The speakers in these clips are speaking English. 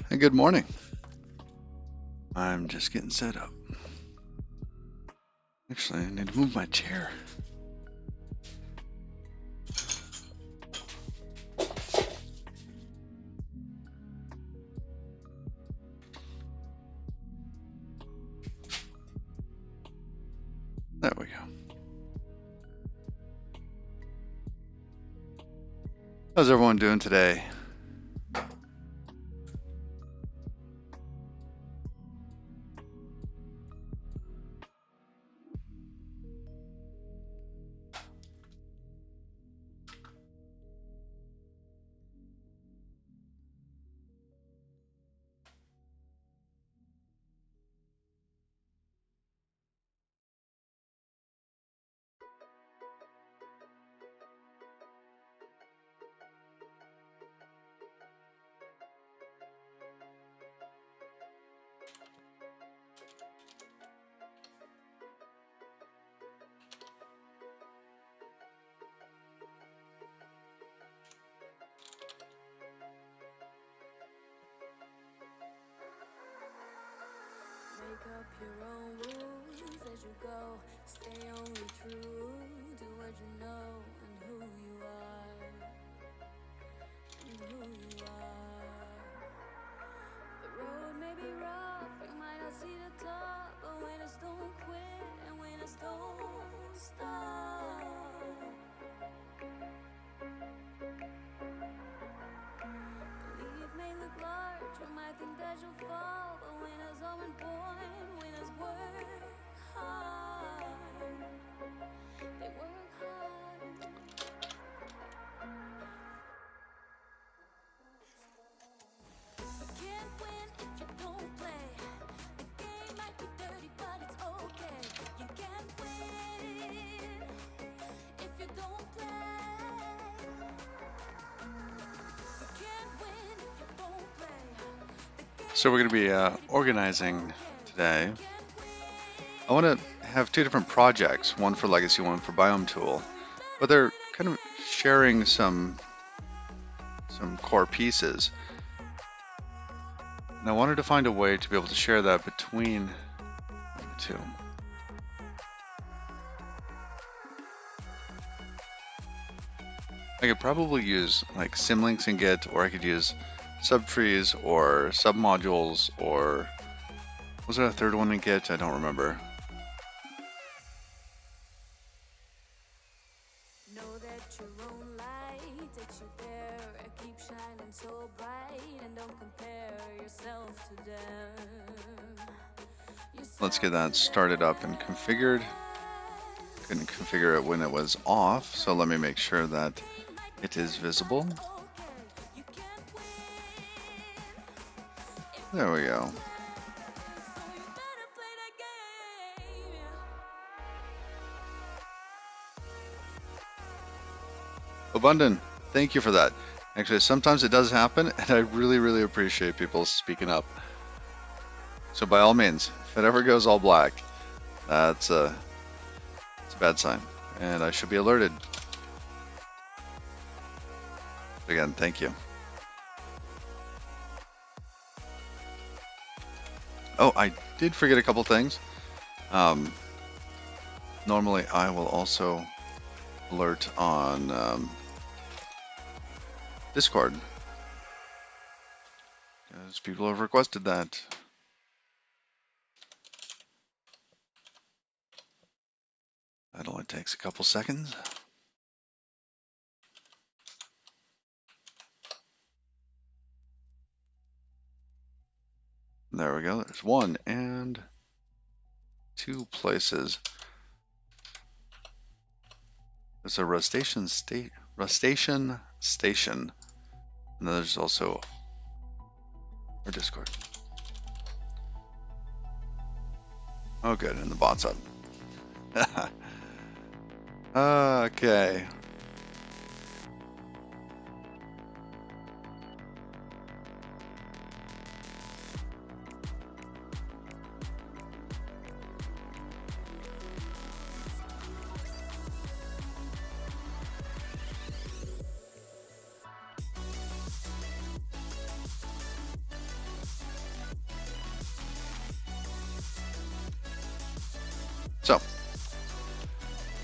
and good morning. I'm just getting set up. Actually, I need to move my chair. There we go. How's everyone doing today? Make up your own rules as you go. Stay only true to what you know and who you are. The road may be rough, you might not see the top, but winners don't quit and winners don't stop. The leaf may look large, you might think that you'll fall, but winners aren't born, winners work hard. They work hard. You can't win if you don't play. The game might be dirty, but it's okay. You can't win if you don't play. You can't win if you don't play. So we're going to be organizing today. I want to have two different projects, one for Legacy, one for Biome Tool, but they're kind of sharing some core pieces. And I wanted to find a way to be able to share that between the two. I could probably use like symlinks in Git, or I could use subtrees or submodules, or was there a third one in Git? I don't remember. Know that your own light takes you there. Keep shining so bright and don't compare yourself to them. Let's get that started up and configured. Couldn't configure it when it was off, so let me make sure that it is visible. There we go. Abundant, thank you for that. Actually, sometimes it does happen, and I really appreciate people speaking up. So by all means, if it ever goes all black, it's a bad sign, and I should be alerted. Again, thank you. Oh, I did forget a couple things. Normally, I will also alert on Discord, because people have requested that. That only takes a couple seconds. There we go. There's one and two places. There's a Rustation Station, and then there's also our Discord. Oh, good, and the bot's up. Okay.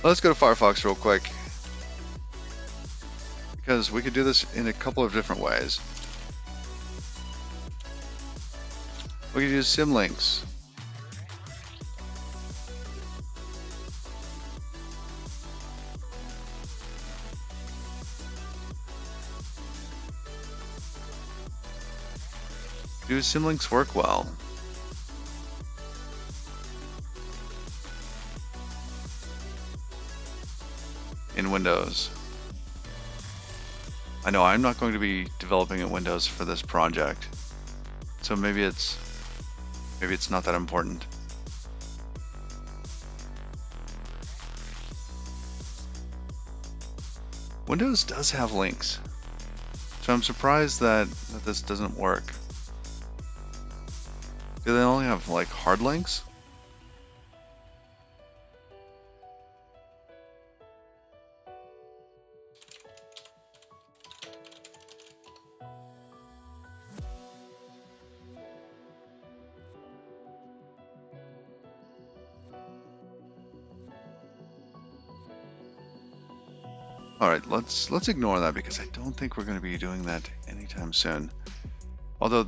Let's go to Firefox real quick, because we could do this in a couple of different ways. We could use symlinks. Do symlinks work well? In Windows? I know I'm not going to be developing in Windows for this project, so maybe it's not that important. Windows does have links, so I'm surprised that this doesn't work. Do they only have like hard links? All right, let's ignore that because I don't think we're going to be doing that anytime soon. Although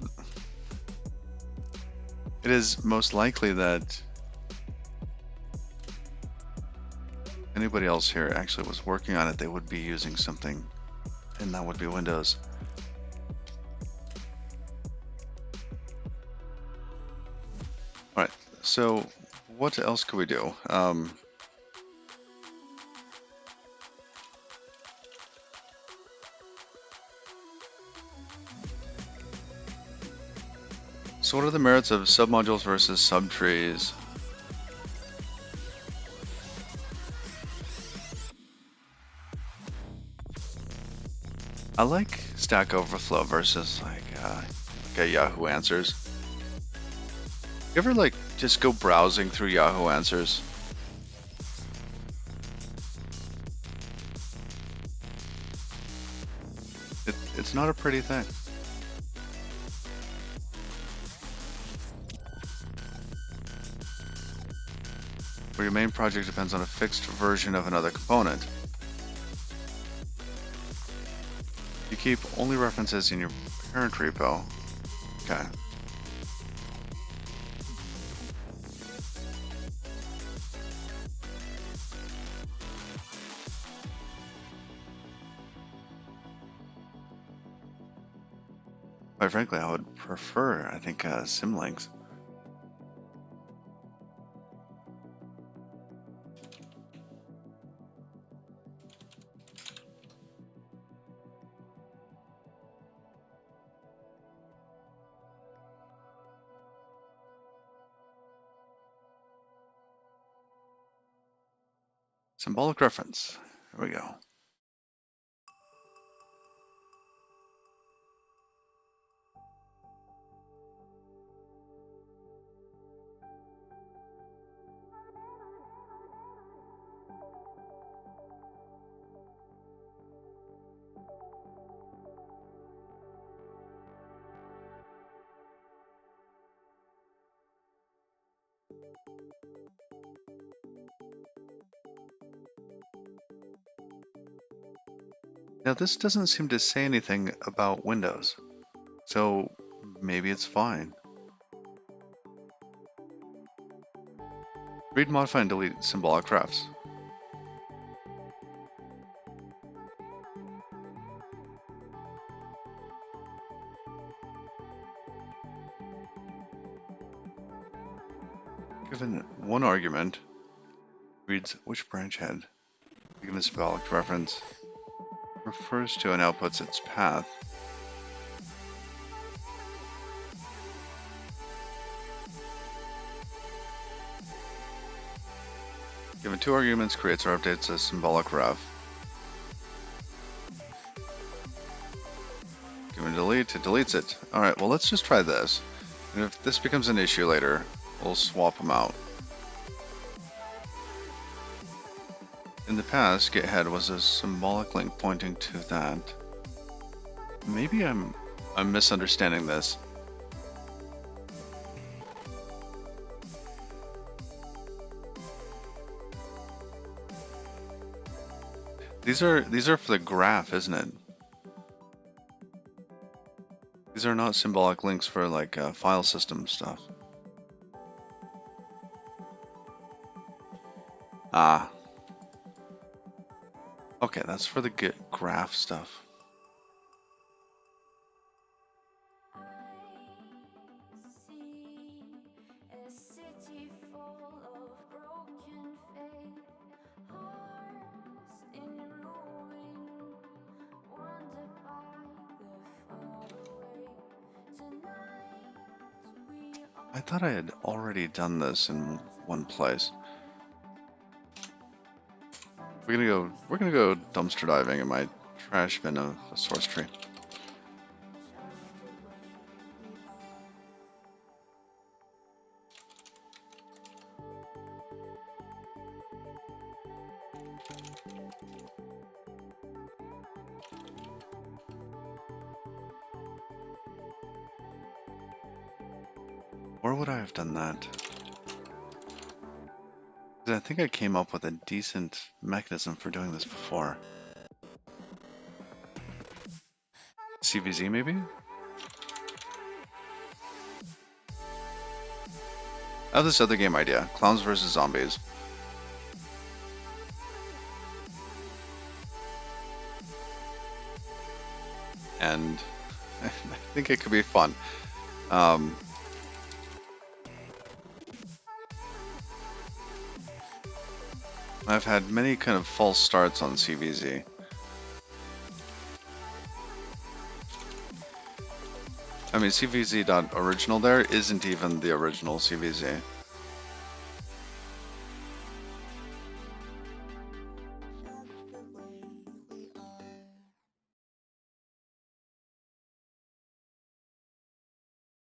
it is most likely that anybody else here actually was working on it, they would be using something, and that would be Windows. All right, so what else could we do? So what are the merits of submodules versus subtrees? I like Stack Overflow versus like a Yahoo Answers. You ever like just go browsing through Yahoo Answers? It's not a pretty thing. Where your main project depends on a fixed version of another component. You keep only references in your parent repo. Okay. Quite frankly, I would prefer, I think, symlinks. Symbolic reference. Here we go. Now this doesn't seem to say anything about Windows, so maybe it's fine. Read, modify, and delete symbolic refs. Given one argument, reads which branch head, given a symbolic reference, refers to and outputs its path. Given two arguments, creates or updates a symbolic ref. Given delete, it deletes it. Alright, well let's just try this. And if this becomes an issue later, we'll swap them out. In the past, getHead was a symbolic link pointing to that. Maybe I'm misunderstanding this. These are for the graph, isn't it? These are not symbolic links for like file system stuff. Ah. Okay, that's for the graph stuff. A city full of broken faith, hearts in ruin, wandered by the faraway. Tonight we I thought I had already done this in one place. We're gonna go dumpster diving in my trash bin of a source tree. Where would I have done that? 'Cause I think I came up with a decent mechanism for doing this before. CVZ maybe? I have this other game idea, Clowns vs. Zombies. And I think it could be fun. I've had many kind of false starts on CVZ. I mean, CVZ.original there isn't even the original CVZ.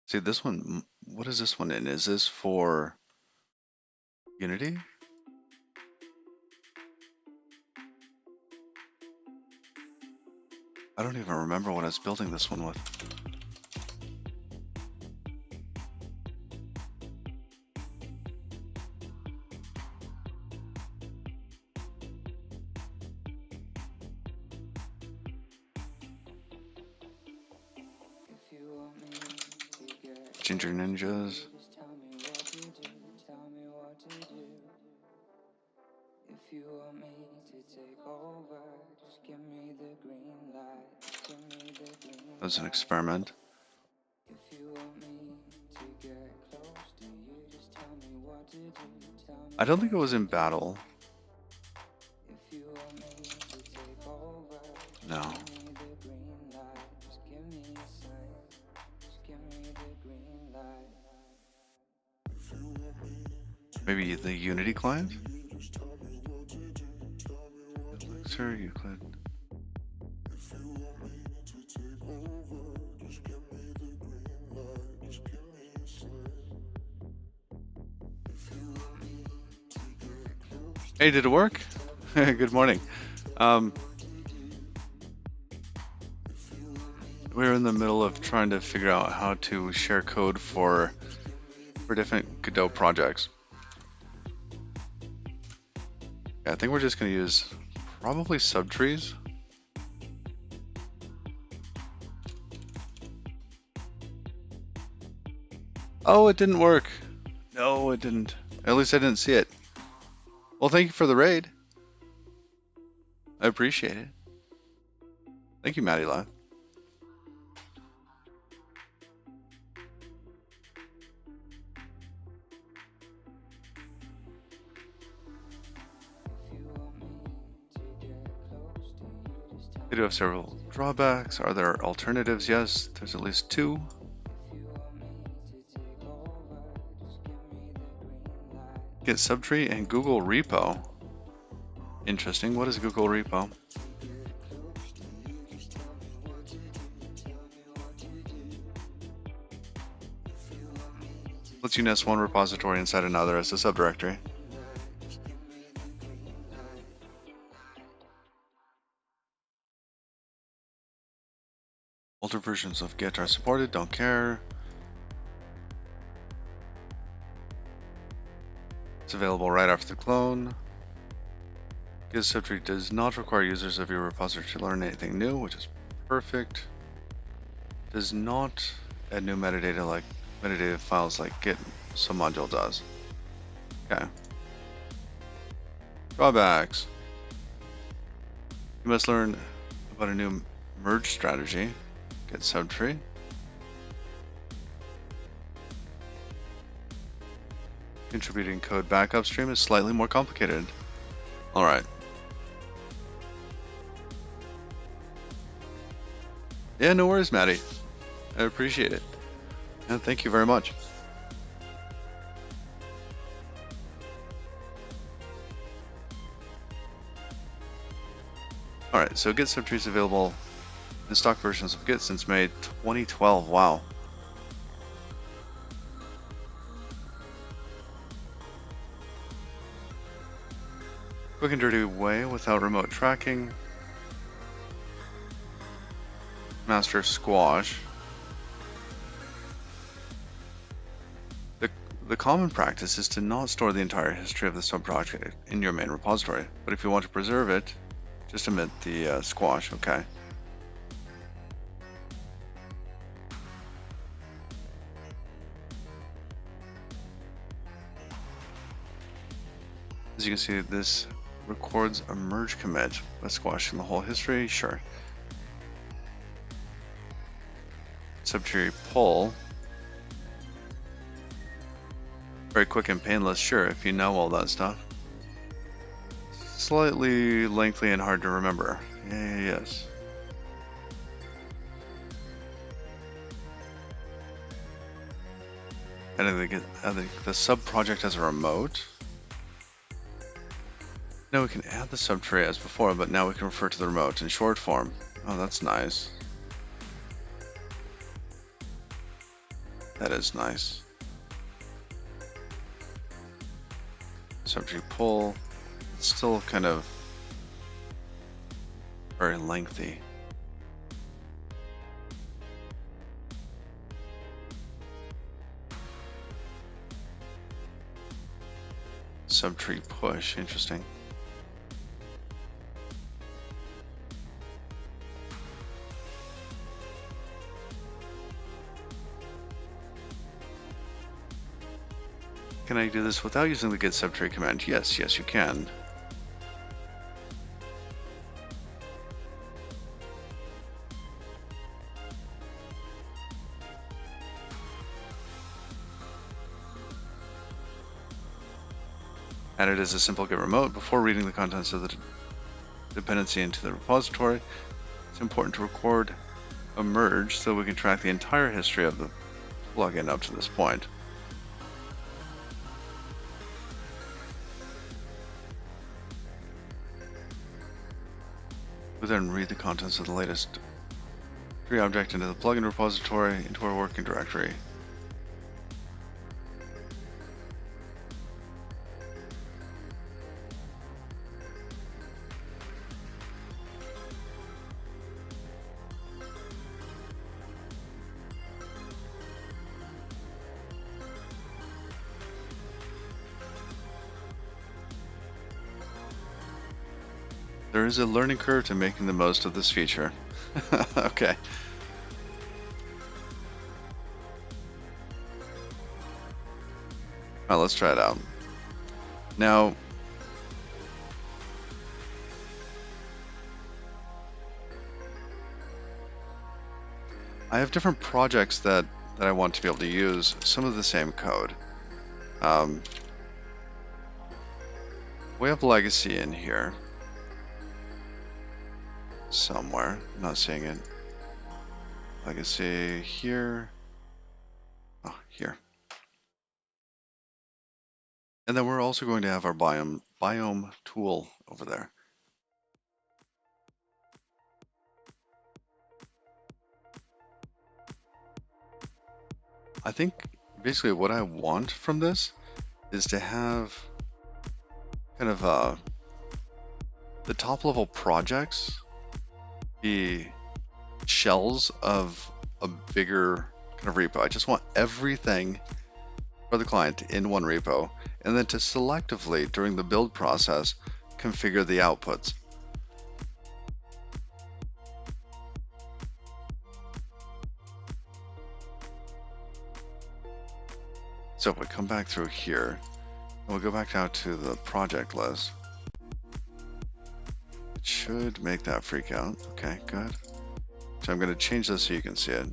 See, this one, what is this one in? Is this for Unity? I don't even remember what I was building this one with. Ginger Ninjas. If you want me to take over, just give me the green light. Just give me the green light. That was an experiment. If you want me to get close to you, just tell me what to do. Tell me I don't think it was in battle. if you want me to take over. No. Give me the green light. Just give me a sign. Just give me the green light. Maybe the Unity client? Elixir, Euclid. Hey, did it work? Good morning. We're in the middle of trying to figure out how to share code for different Godot projects. Yeah, I think we're just going to use probably subtrees. Oh, it didn't work. No, it didn't. At least I didn't see it. Well, thank you for the raid. I appreciate it. Thank you, Maddie Live. They do have several drawbacks. Are there alternatives? Yes, there's at least two. Get Subtree and Google Repo. Interesting. What is Google Repo? Lets you nest one repository inside another as a subdirectory. Older versions of Git are supported, don't care. It's available right after the clone. Git subtree does not require users of your repository to learn anything new, which is perfect. Does not add new metadata files like Git submodule does. Okay. Drawbacks. You must learn about a new merge strategy. Git subtree. Contributing code back upstream is slightly more complicated. All right. Yeah, no worries, Maddie. I appreciate it. And thank you very much. All right, so Git subtree is available in stock versions of Git since May 2012. Wow. Quick and dirty way without remote tracking. Master squash. The common practice is to not store the entire history of the subproject in your main repository, but if you want to preserve it, just omit the squash, okay? As you can see, this records a merge commit by squashing the whole history, sure. Subtree pull. Very quick and painless, sure, if you know all that stuff. Slightly lengthy and hard to remember. Yes. Adding the sub-project as a remote. Now we can add the subtree as before, but now we can refer to the remote in short form. Oh, that's nice. That is nice. Subtree pull. It's still kind of very lengthy. Subtree push, interesting. Can I do this without using the git subtree command? Yes, you can. Add it as a simple git remote before reading the contents of the dependency into the repository. It's important to record a merge so we can track the entire history of the plugin up to this point. We then read the contents of the latest tree object into the plugin repository into our working directory. There is a learning curve to making the most of this feature. Okay. Alright, let's try it out. Now, I have different projects that I want to be able to use some of the same code. We have legacy in here. Somewhere, I'm not seeing it. Legacy here. Oh, here. And then we're also going to have our biome tool over there. I think basically what I want from this is to have kind of the top level projects be shells of a bigger kind of repo. I just want everything for the client in one repo, and then to selectively during the build process configure the outputs. So if we come back through here, we'll go back down to the project list. It should make that freak out. Okay, good. So I'm going to change this so you can see it.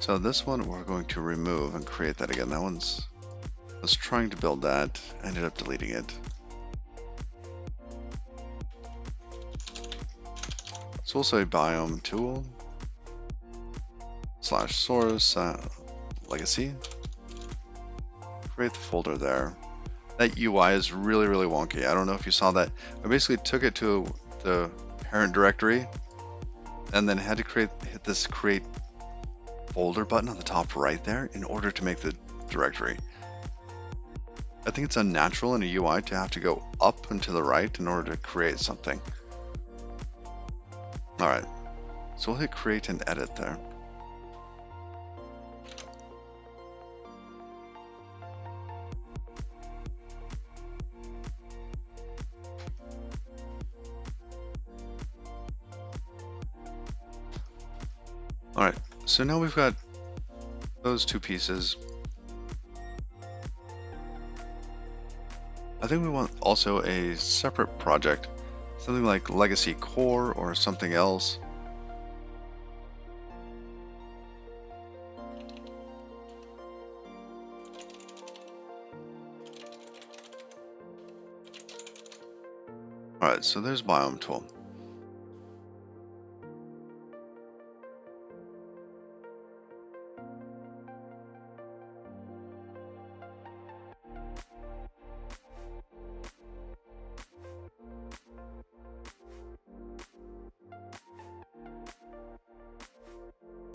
So this one we're going to remove and create that again. That one's, I was trying to build that, ended up deleting it. It's also a biome tool / source legacy. Create the folder there. That UI is really, really wonky. I don't know if you saw that. I basically took it to the parent directory and then had to hit this create folder button on the top right there in order to make the directory. I think it's unnatural in a UI to have to go up and to the right in order to create something. All right, so we'll hit create and edit there. All right, so now we've got those two pieces. I think we want also a separate project, something like Legacy Core or something else. All right, so there's biome tool.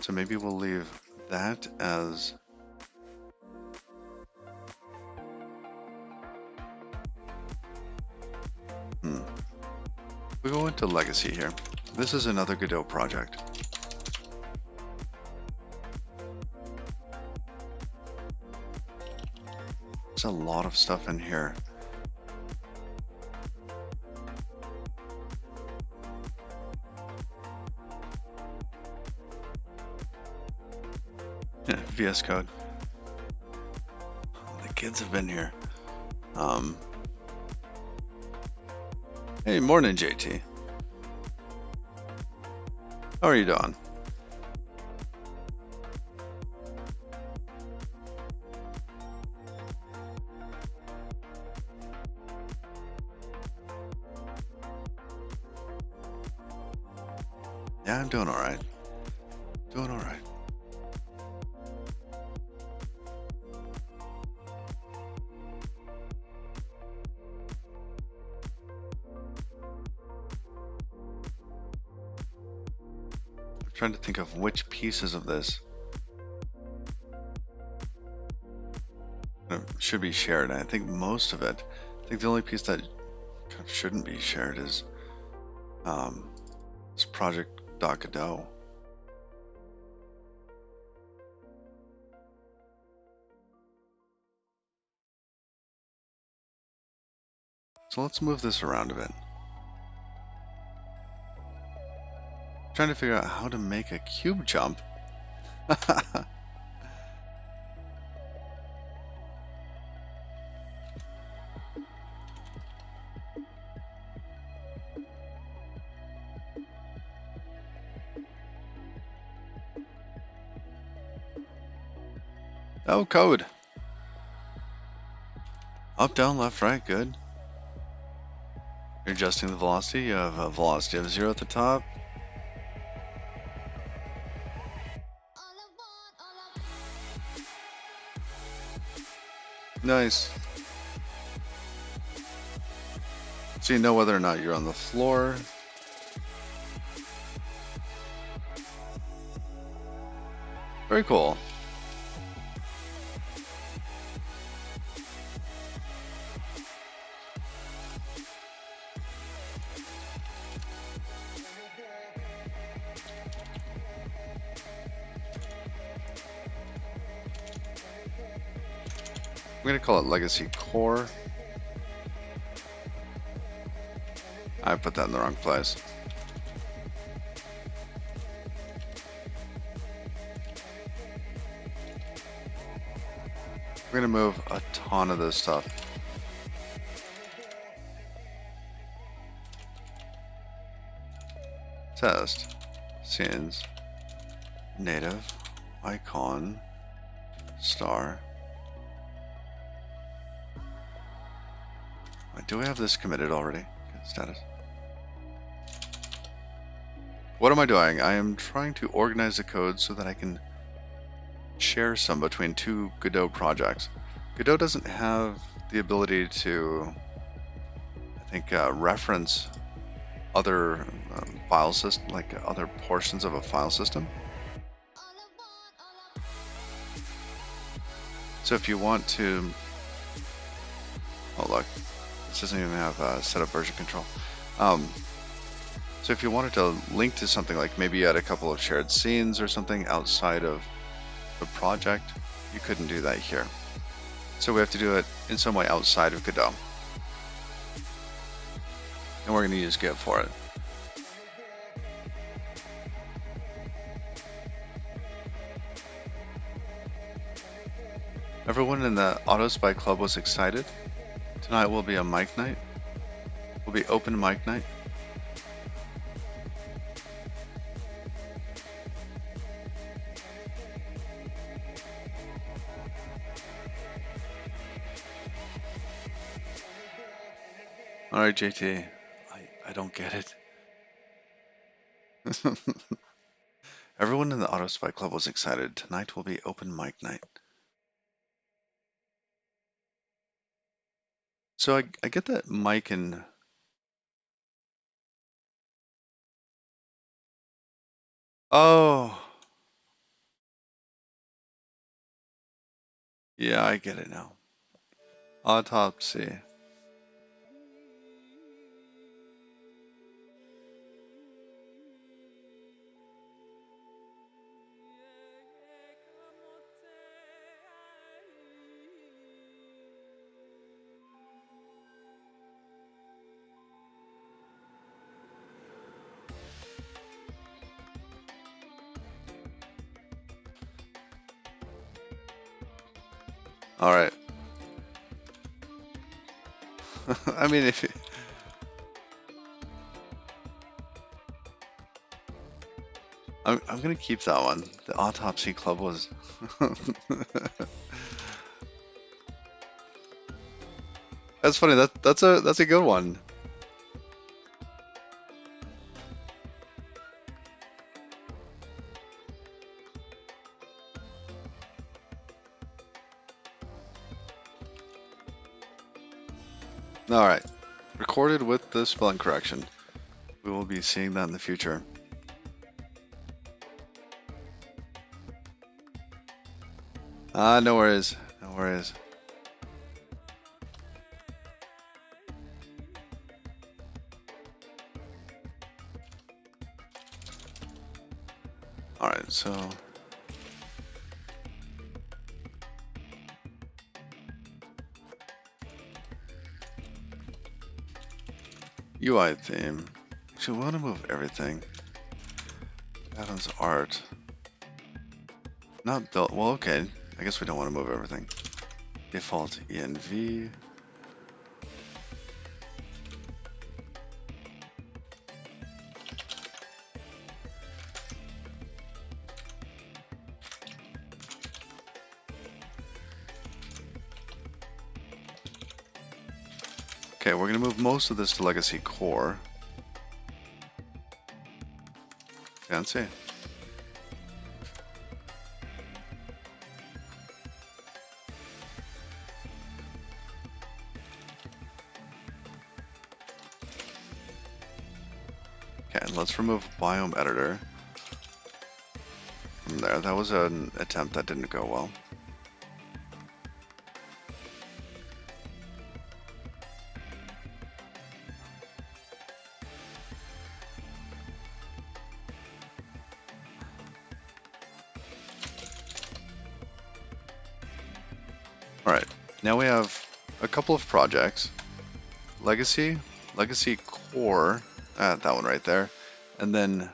So maybe we'll leave that as we go into Legacy here. This is another Godot project. There's a lot of stuff in here. Yeah, VS Code. The kids have been here. Hey, morning, JT. How are you doing? Yeah, I'm doing all right. Doing all right. Trying to think of which pieces of this should be shared. I think most of it. I think the only piece that shouldn't be shared is this project.godot. So let's move this around a bit. Trying to figure out how to make a cube jump. Oh, code. Up, down, left, right, good. You're adjusting the velocity. You have a velocity of 0 at the top. Nice. So you know whether or not you're on the floor. Very cool. I'm gonna call it legacy core. I put that in the wrong place. We're gonna move a ton of this stuff. Test, scenes, native, icon, star. Do I have this committed already? Okay, status. What am I doing? I am trying to organize the code so that I can share some between two Godot projects. Godot doesn't have the ability to, I think, reference other file system, like other portions of a file system. So if you want to, oh look, this doesn't even have setup version control. So if you wanted to link to something like maybe you had a couple of shared scenes or something outside of the project, you couldn't do that here. So we have to do it in some way outside of Godot. And we're going to use Git for it. Everyone in the AutoSpy Club was excited. Tonight will be a mic night. Will be open mic night. All right, JT. I don't get it. Everyone in the AutoSpy Club was excited. Tonight will be open mic night. So I get that Mike and oh yeah, I get it now. Autopsy. All right. I mean, if I'm gonna keep that one. The Autopsy Club was. That's funny. That's a good one. All right. Recorded with the spelling correction. We will be seeing that in the future. No worries. No worries. All right, so UI theme. Actually, we want to move everything. Adam's art. Not built. Well, okay. I guess we don't want to move everything. Default env. Okay, we're going to move most of this to legacy core. Fancy. Okay, and let's remove biome editor from there. That was an attempt that didn't go well. Now we have a couple of projects. Legacy, Legacy Core, that one right there, and then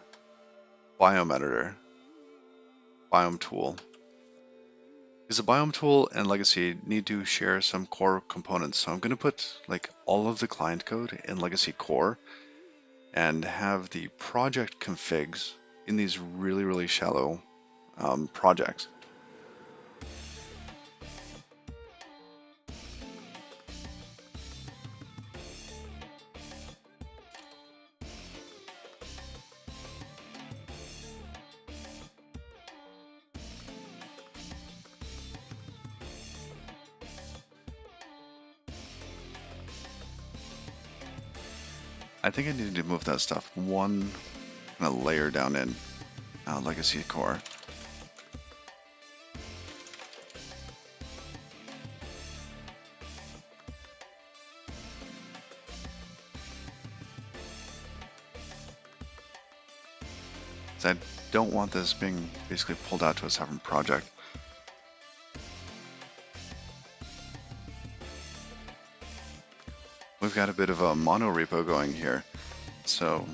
Biome Editor, Biome Tool. Because the Biome Tool and Legacy need to share some core components. So I'm going to put like all of the client code in Legacy Core and have the project configs in these really, really shallow projects. I think I need to move that stuff one kind of layer down in Legacy Core. I don't want this being basically pulled out to a separate project. We've got a bit of a mono repo going here, so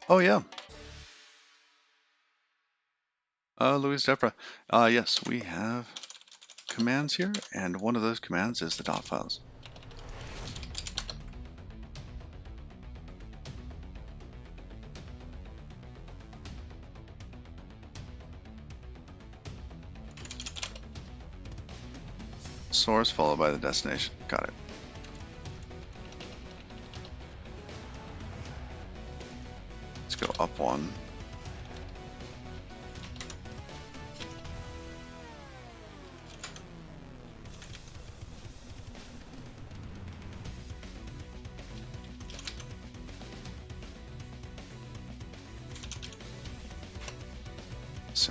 oh yeah, Louis Depra. Yes, we have commands here, and one of those commands is the dot files. Source followed by the destination. Got it. Let's go up one.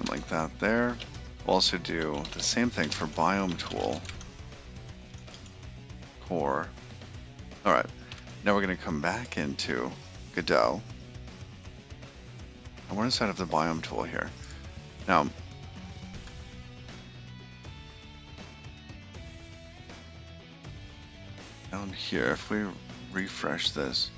Like that there. We'll also do the same thing for Biome Tool. Core. Alright, now we're going to come back into Godot. And we're inside of the Biome Tool here. Now, down here, if we refresh this,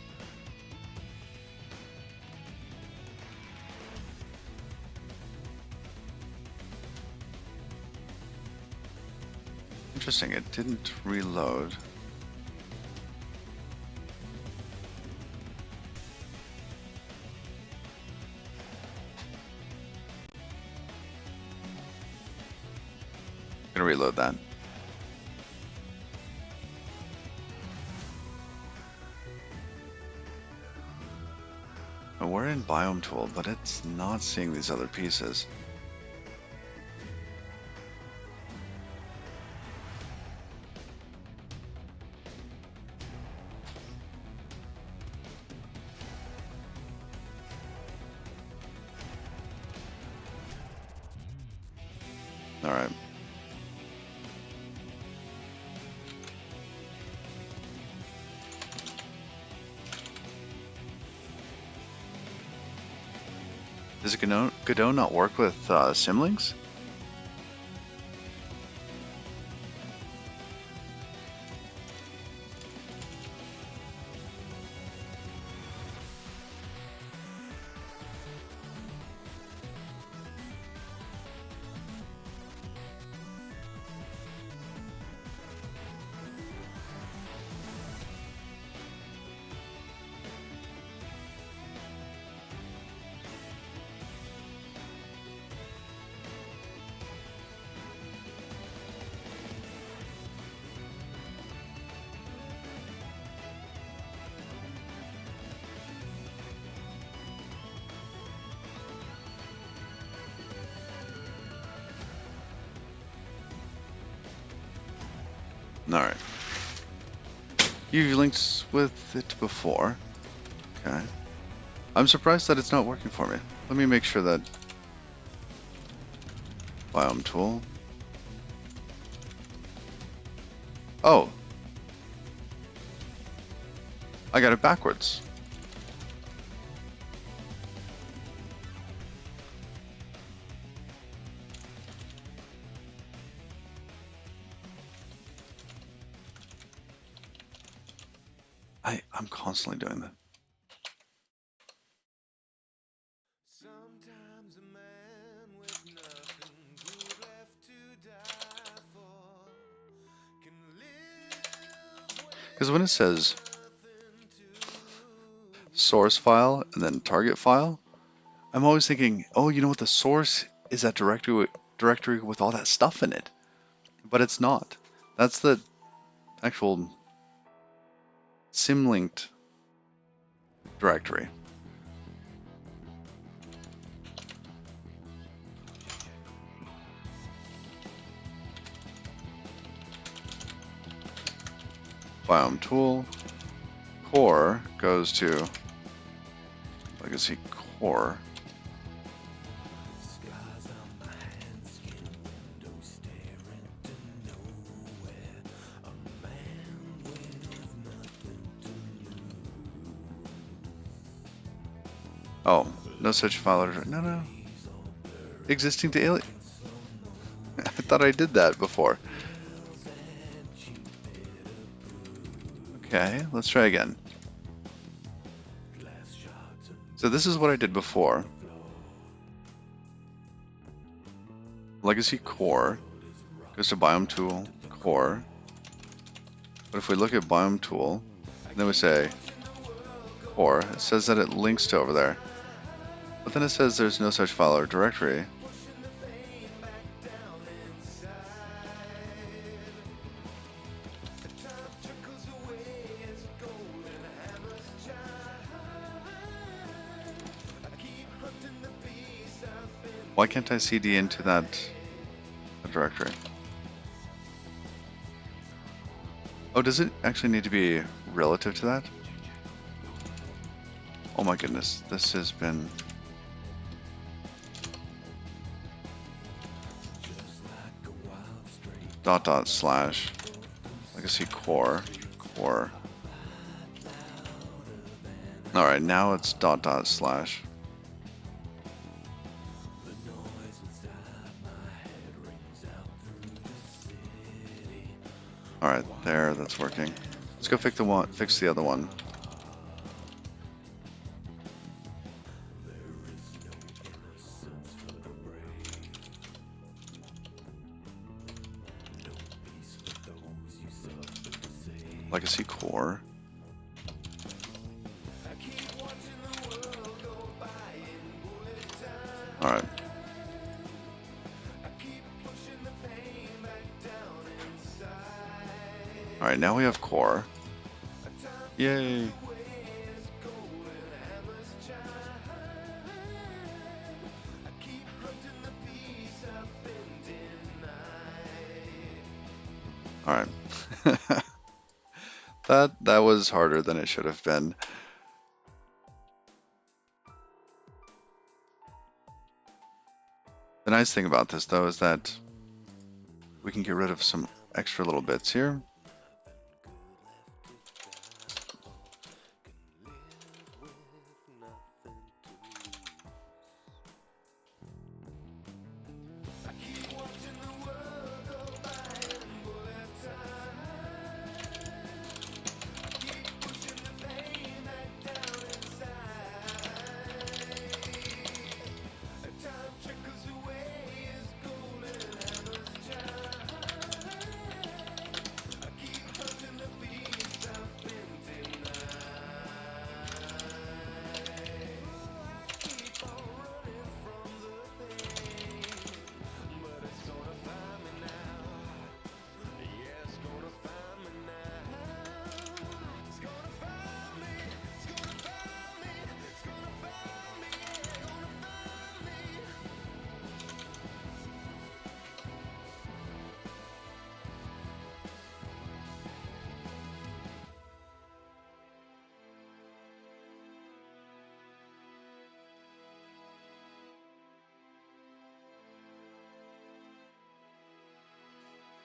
interesting, it didn't reload. Gonna reload that. And we're in Biome Tool, but it's not seeing these other pieces. All right. Does Godot not work with symlinks? Alright. You've linked with it before. Okay. I'm surprised that it's not working for me. Let me make sure that... Biome tool. Oh. I got it backwards. I'm constantly doing that. Sometimes a man with nothing good left to die for can live Because when it says nothing to source file and then target file, I'm always thinking, oh, you know what, the source is that directory with all that stuff in it. But it's not. That's the actual symlinked directory. Biome tool. Core goes to legacy core. scars on my hands, skin window staring to nowhere. A man with nothing to lose. Oh, no such file. No. Existing to alien. I thought I did that before. Okay, let's try again. So this is what I did before. Legacy core goes to biome tool core. But if we look at biome tool, and then we say core, it says that it links to over there. But then it says there's no such file or directory. Why can't I CD into that directory? Oh, does it actually need to be relative to that? Oh my goodness, this has been... // legacy core. Alright, now it's // Alright, there, that's working. Let's go fix the other one. Legacy core. Alright. Alright, now we have core. Yay! Alright. That was harder than it should have been. The nice thing about this, though, is that we can get rid of some extra little bits here.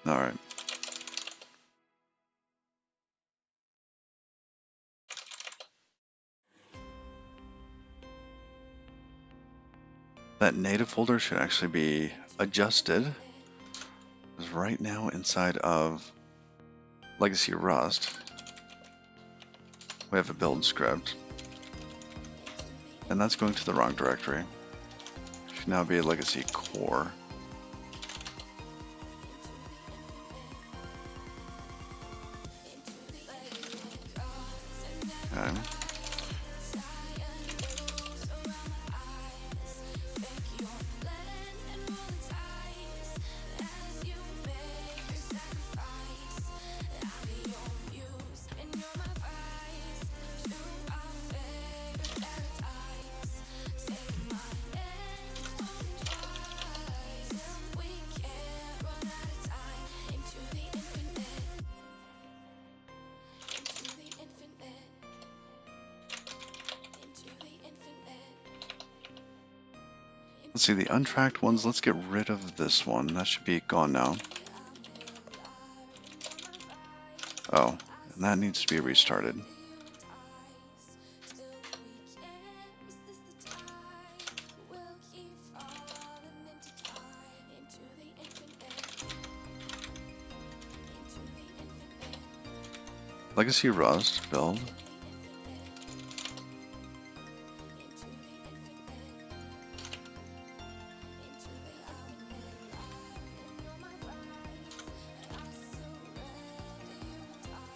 All right. That native folder should actually be adjusted. Because right now inside of Legacy Rust, we have a build script. And that's going to the wrong directory. Should now be a Legacy Core. Okay. Let's see, the untracked ones, let's get rid of this one. That should be gone now. Oh, and that needs to be restarted. Legacy Rust build.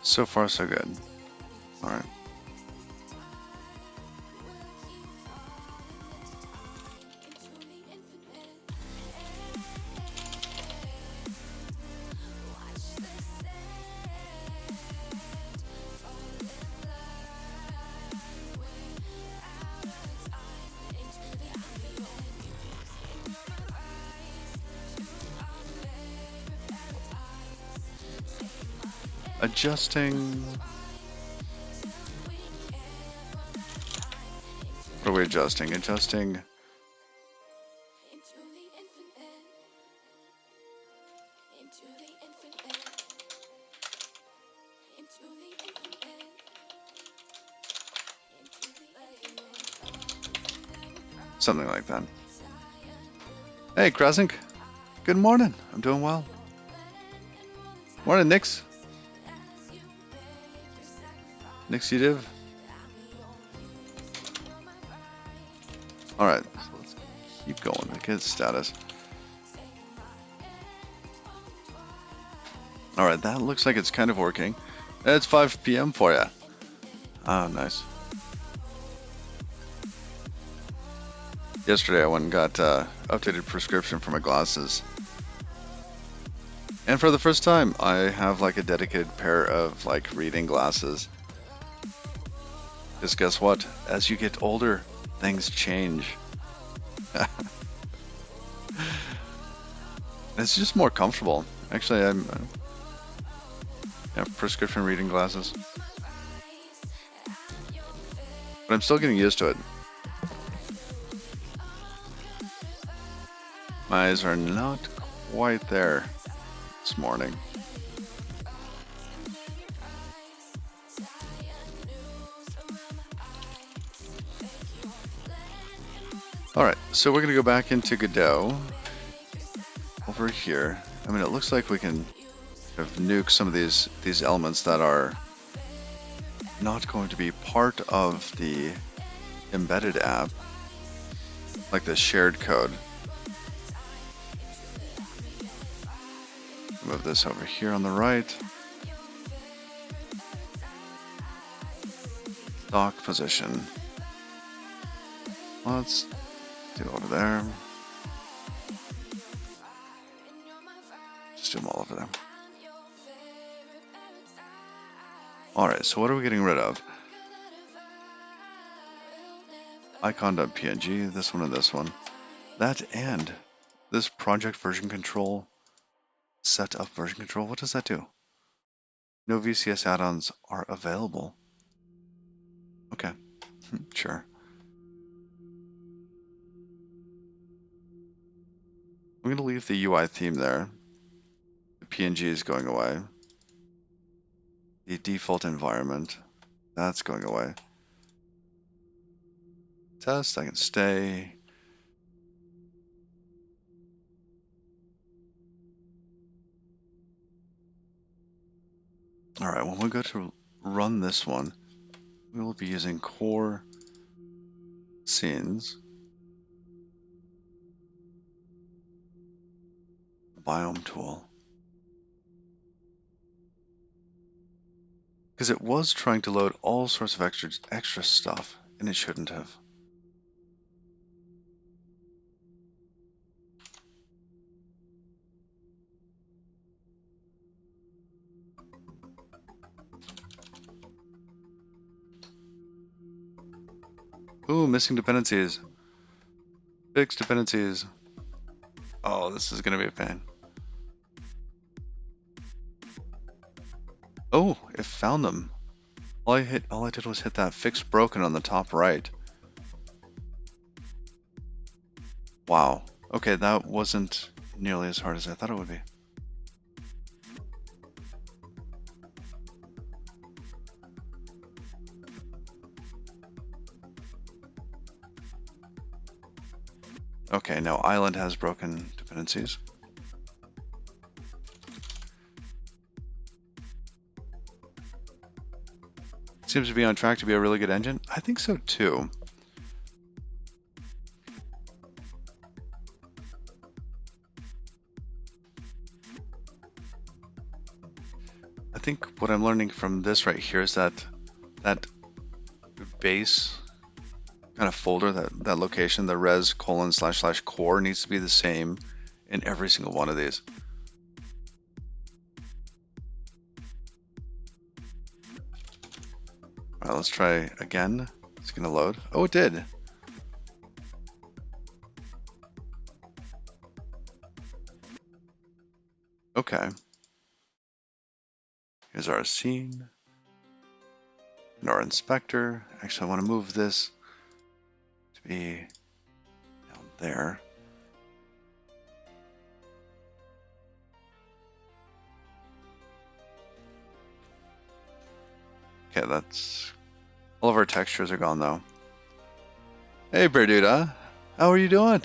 So far, so good. All right. Adjusting. What are we adjusting? Adjusting. Something like that. Hey, Krasink. Good morning. I'm doing well. Morning, Nix. Nixie Div. Alright, so let's keep going. Get status. Alright, that looks like it's kind of working. It's 5 p.m. for you. Oh, nice. Yesterday I went and got updated prescription for my glasses. And for the first time, I have like a dedicated pair of like reading glasses. Because guess what? As you get older, things change. It's just more comfortable. Actually, I'm prescription reading glasses. But I'm still getting used to it. My eyes are not quite there this morning. Alright, so we're going to go back into Godot. Over here. I mean, it looks like we can kind of nuke some of these elements that are not going to be part of the embedded app, like the shared code. Move this over here on the right. Dock position. Let's do over there. Just do them all over there. Alright, so what are we getting rid of? Icon.png, this one and this one. That and this project version control, set up version control, what does that do? No VCS add-ons are available. Okay, sure. I'm going to leave the UI theme there. The PNG is going away. The default environment, that's going away. Test, I can stay. All right, when we go to run this one, we will be using core scenes, biome tool. Because it was trying to load all sorts of extra stuff, and it shouldn't have. Ooh, missing dependencies. Fix dependencies. Oh, this is gonna be a pain. Oh, it found them. All I did was hit that fix broken on the top right. Wow. Okay, that wasn't nearly as hard as I thought it would be. Okay, now Island has broken dependencies. Seems to be on track to be a really good engine. I think so too. I think what I'm learning from this right here is that base kind of folder, that location, the res : / core needs to be the same in every single one of these. All right, let's try again. It's gonna load. Oh, it did. Okay. Here's our scene and our inspector. Actually, I want to move this to be down there. Okay, that's all of our textures are gone though. Hey, Berduda, how are you doing?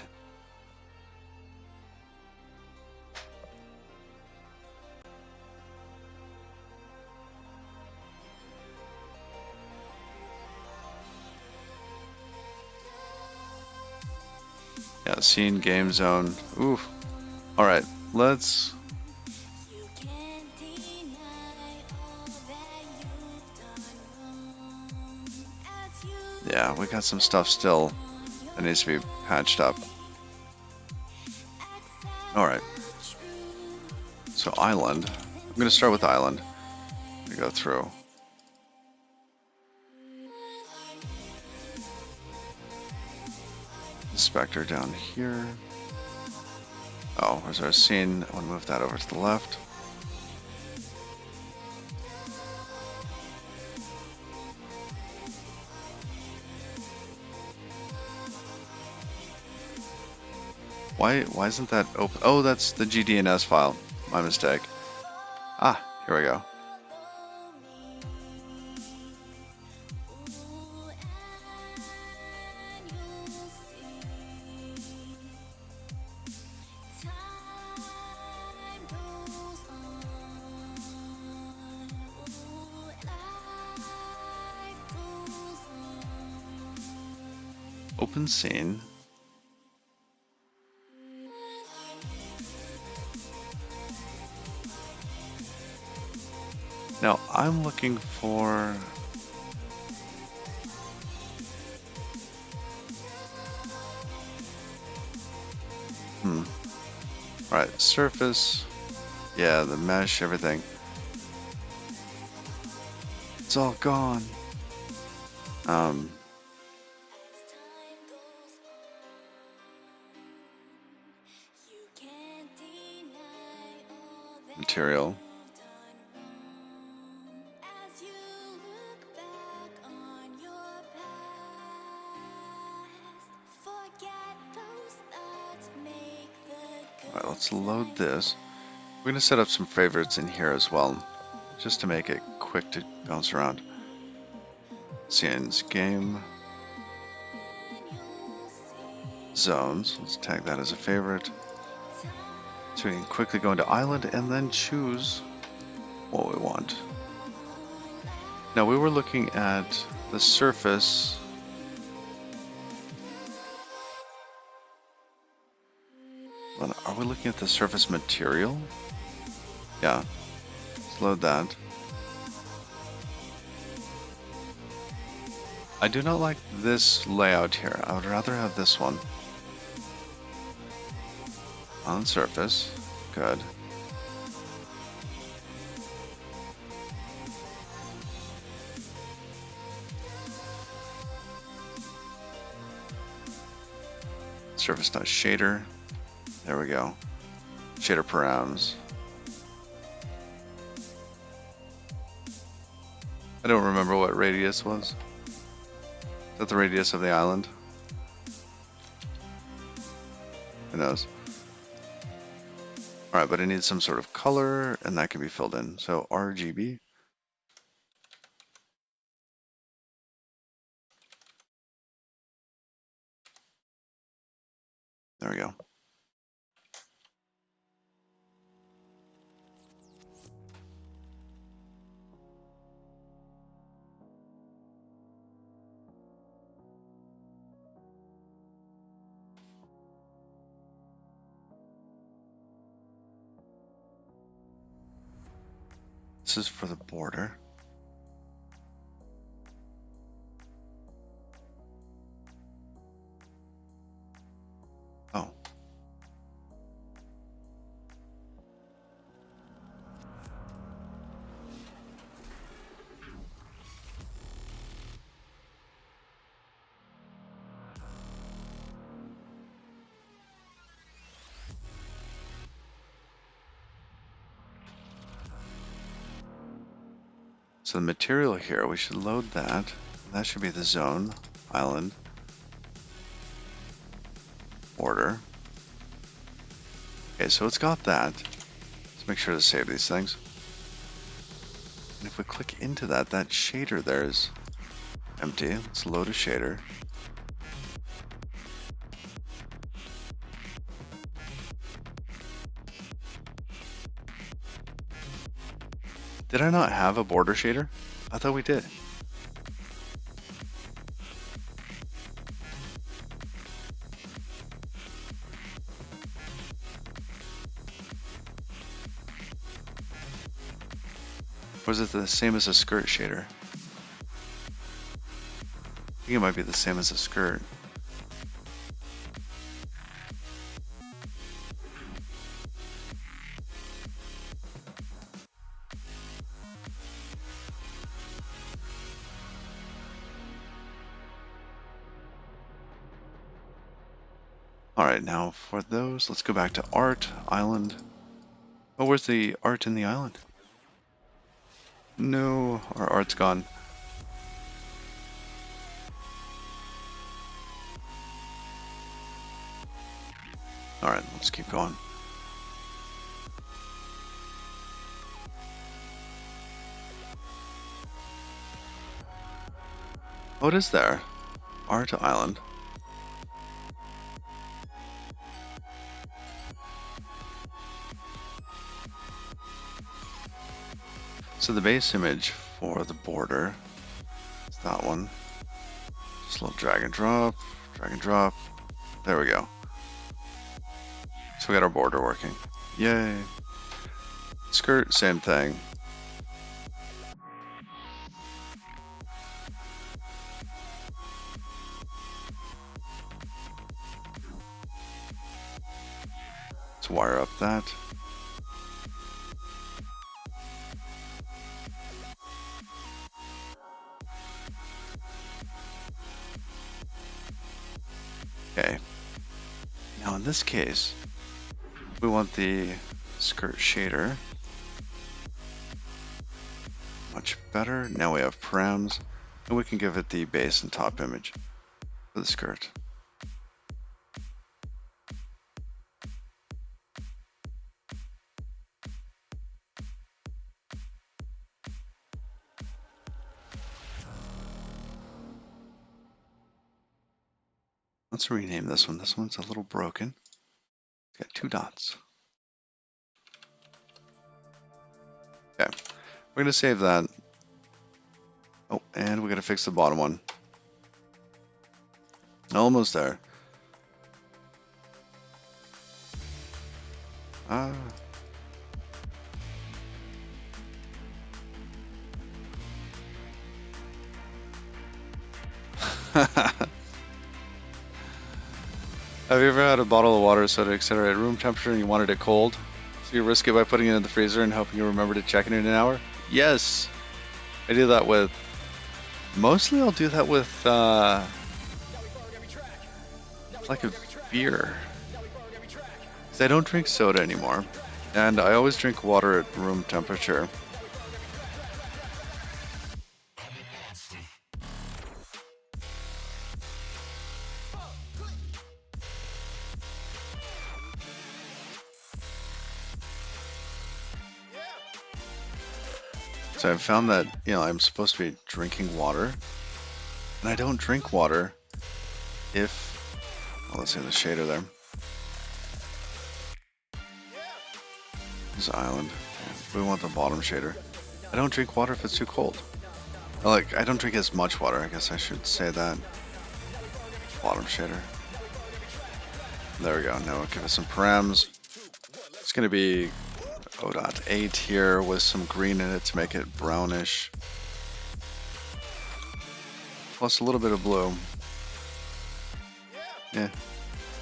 Yeah, scene, game zone. Oof. All right, let's. You can't deny all that you've done wrong. As you Yeah, we got some stuff still that needs to be patched up. All right. So Island. I'm gonna start with Island. We go through. Inspector down here. Oh, there's our scene. I want to move that over to the left. Why isn't that open? Oh, that's the GDNS file. My mistake. Ah, here we go. Open scene. Now I'm looking for. Alright, surface. Yeah, the mesh, everything. It's all gone. Material. Alright, let's load this. We're gonna set up some favorites in here as well, just to make it quick to bounce around. Scenes, game, zones. Let's tag that as a favorite. So we can quickly go into island and then choose what we want. Now we were looking at the surface. Are we looking at the surface material? Yeah. Let's load that. I do not like this layout here. I would rather have this one. On surface. Good. Surface.shader. There we go. Shader params. I don't remember what radius was. Is that the radius of the island? Who knows? Alright, but it needs some sort of color, and that can be filled in. So RGB. There we go. This is for the border. Oh. So the material here, we should load that. That should be the zone, island, border. Okay, so it's got that. Let's make sure to save these things. And if we click into that, that shader there is empty. Let's load a shader. Did I not have a border shader? I thought we did. Or is it the same as a skirt shader? I think it might be the same as a skirt. Alright, now for those, let's go back to art, island. Oh, where's the art in the island? No, our art's gone. Alright, let's keep going. What is there? Art island. So the base image for the border is that one. Just a little drag and drop, drag and drop. There we go. So we got our border working. Yay. Skirt, same thing. Let's wire up that. Okay. Now in this case, we want the skirt shader. Much better. Now we have params, and we can give it the base and top image for the skirt. Let's rename this one. This one's a little broken. It's got 2 dots. Okay, we're gonna save that. Oh, and we gotta fix the bottom one. Almost there. Ah. Have you ever had a bottle of water, soda, etc. at room temperature and you wanted it cold? So you risk it by putting it in the freezer and hoping you remember to check it in an hour? Yes! I do that with... Mostly I'll do that with, like a beer. Because I don't drink soda anymore. And I always drink water at room temperature. So I've found that, I'm supposed to be drinking water. And I don't drink water if... Well, let's see the shader there. This island. Yeah, we want the bottom shader. I don't drink water if it's too cold. I don't drink as much water, I guess I should say that. Bottom shader. There we go. Now we'll give it some params. It's going to be 0.8 here with some green in it to make it brownish. Plus a little bit of blue. Yeah,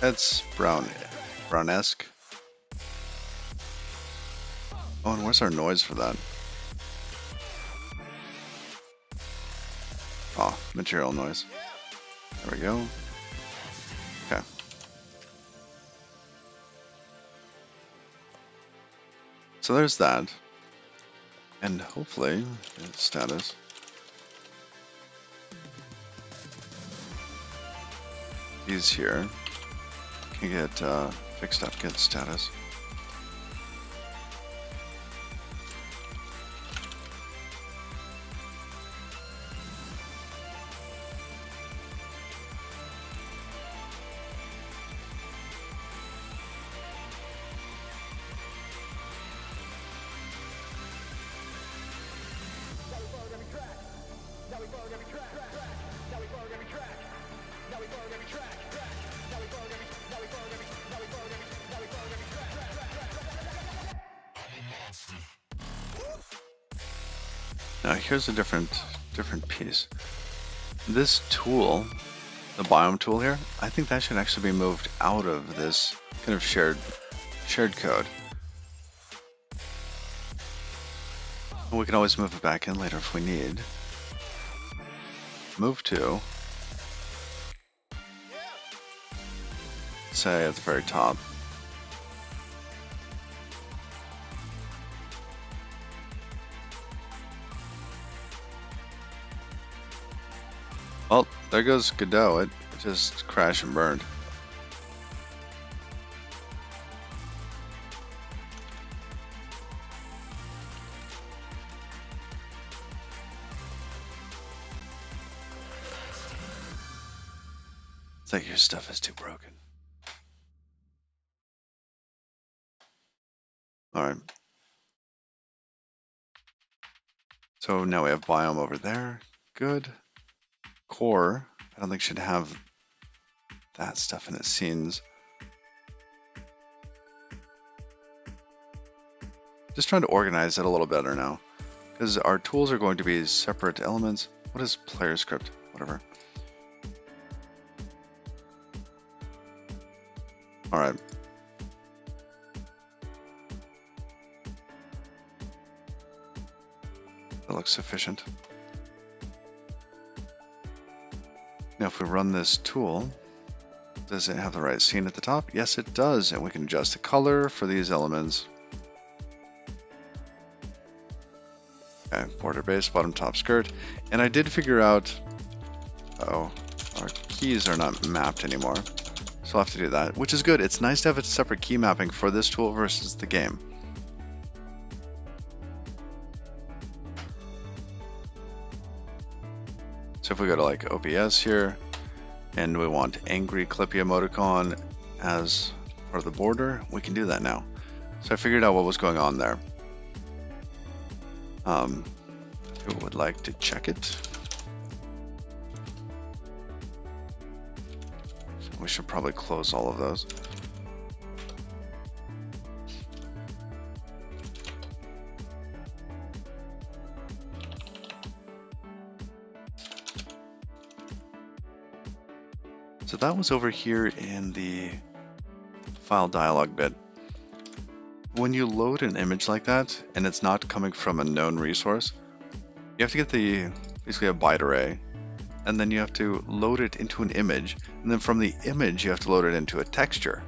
that's brownesque. Oh, and where's our noise for that? Oh, material noise. There we go. Okay. So there's that. And hopefully, its status. These here can get fixed up, get status. Now here's a different piece. This tool, the biome tool here, I think that should actually be moved out of this kind of shared code. And we can always move it back in later if we need. Move to, say at the very top. Well, there goes Godot. It just crashed and burned. It's like your stuff is too broken. Alright. So now we have biome over there. Good. Core, I don't think should have that stuff in its scenes. Just trying to organize it a little better now, because our tools are going to be separate elements. What is player script? Whatever. All right. That looks sufficient. Now if we run this tool, does it have the right scene at the top? Yes, it does, and we can adjust the color for these elements. Okay, border base, bottom top skirt. And I did figure out, our keys are not mapped anymore. So I'll have to do that, which is good. It's nice to have a separate key mapping for this tool versus the game. So if we go to like OBS here, and we want angry Clippy emoticon as part of the border, we can do that now. So I figured out what was going on there. Who would like to check it? So we should probably close all of those. So that was over here in the file dialog bit. When you load an image like that and it's not coming from a known resource, you have to get basically a byte array, and then you have to load it into an image, and then from the image you have to load it into a texture.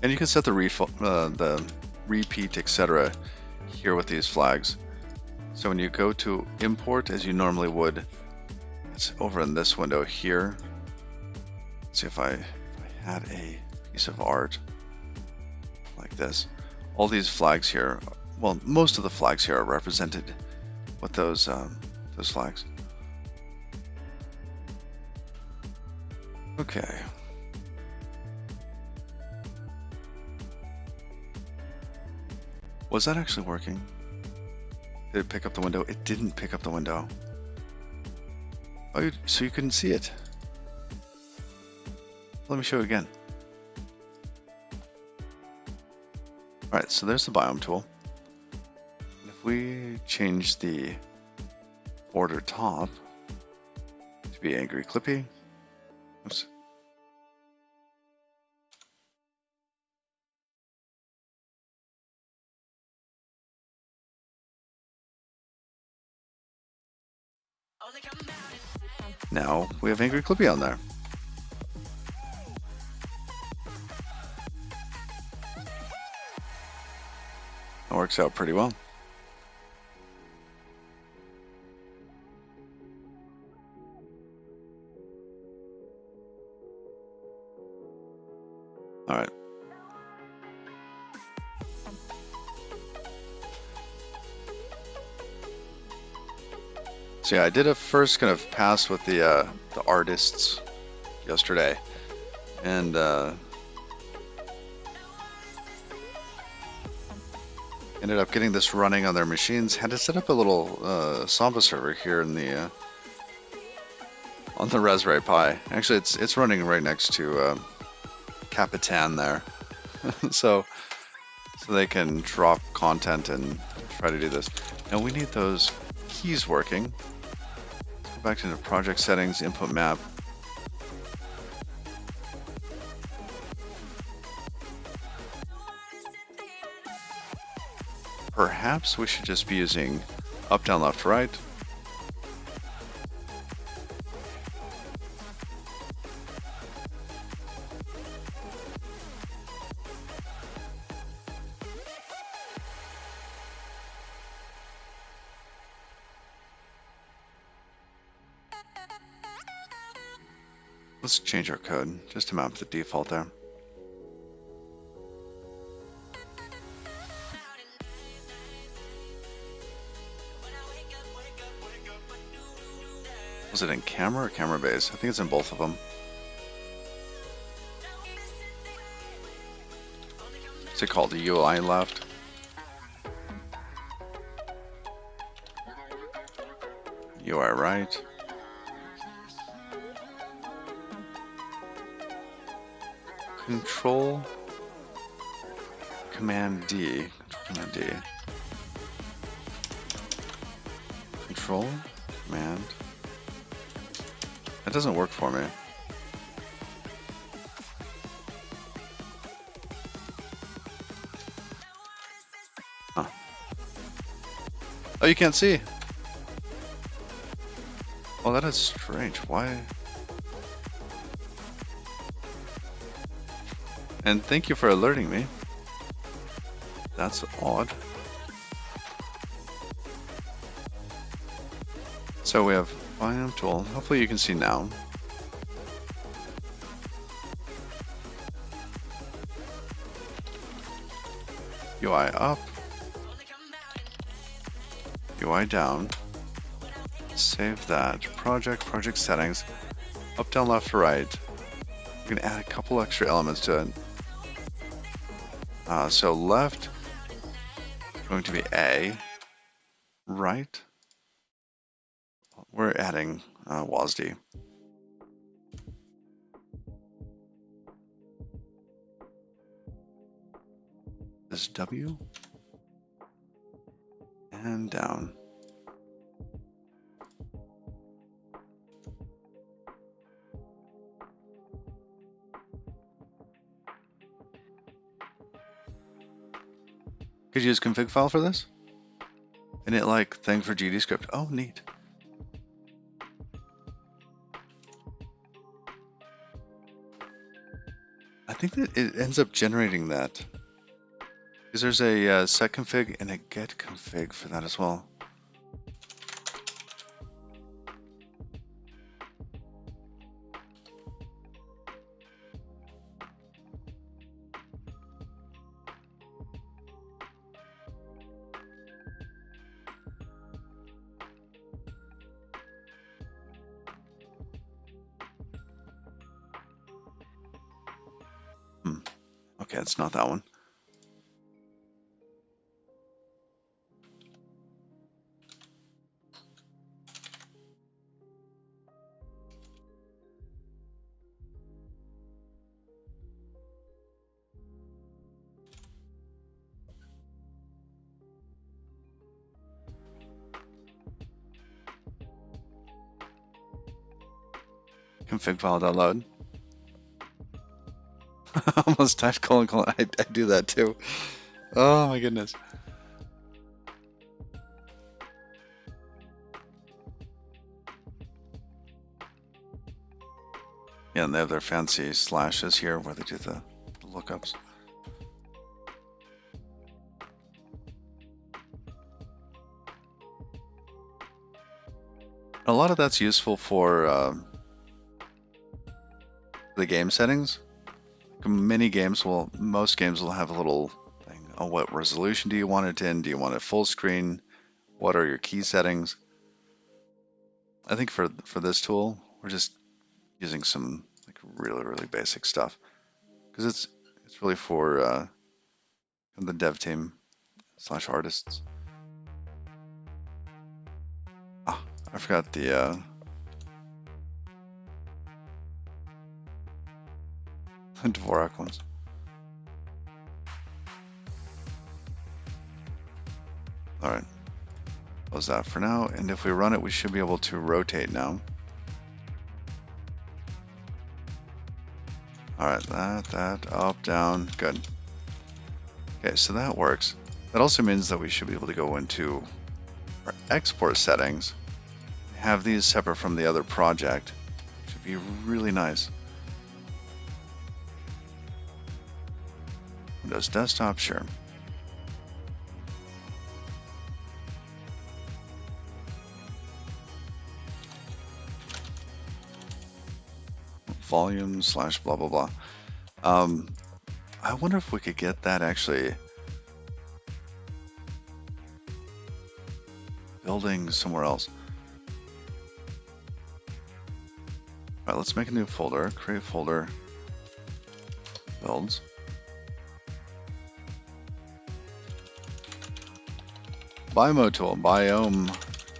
And you can set the repeat, etc. here with these flags. So when you go to import as you normally would, it's over in this window here. Let's see if I had a piece of art like this. All these flags here, well, most of the flags here are represented with those flags. Okay. Was that actually working? Did it pick up the window? It didn't pick up the window. Oh, so you couldn't see it. Let me show you again. Alright, so there's the biome tool. And if we change the border top to be angry Clippy, oops. Now we have angry Clippy on there. That works out pretty well. All right. So yeah, I did a first kind of pass with the artists yesterday, and ended up getting this running on their machines. Had to set up a little Samba server here in the on the Raspberry Pi. Actually, it's running right next to Capitan there, so they can drop content and try to do this. Now we need those keys working. Let's go back to the project settings, input map. Perhaps we should just be using up, down, left, right. Let's change our code just to map the default there. Was it in camera or camera base? I think it's in both of them. What's it called? The UI left? UI right? Control Command D. Command D. Control Command. That doesn't work for me. Huh. Oh, you can't see. Oh, that is strange. Why? And thank you for alerting me. That's odd. So we have biome tool. Hopefully you can see now. UI up, UI down, save that, project settings, up, down, left, right. We're gonna add a couple extra elements to it. So left, going to be A, right, we're adding WASD. This W, and down. Could you use config file for this? And it like thing for GD script. Oh, neat. I think that it ends up generating that. Because there's a set config and a get config for that as well. Okay, it's not that one. Config file.load. Almost typed colon. I do that too. Oh my goodness. Yeah, and they have their fancy slashes here where they do the lookups. A lot of that's useful for the game settings. Many games will, most games will have a little thing. Oh, what resolution do you want it in? Do you want it full screen? What are your key settings? I think for this tool, we're just using some like really basic stuff because it's really for the dev team / artists. Ah, I forgot the Dvorak ones. All right, close that for now. And if we run it, we should be able to rotate now. All right, that, up, down, good. Okay, so that works. That also means that we should be able to go into our export settings, have these separate from the other project. Should be really nice. Windows Desktop, sure. Volume / blah blah blah. I wonder if we could get that actually building somewhere else. All right, let's make a new folder. Create folder. Builds. Biome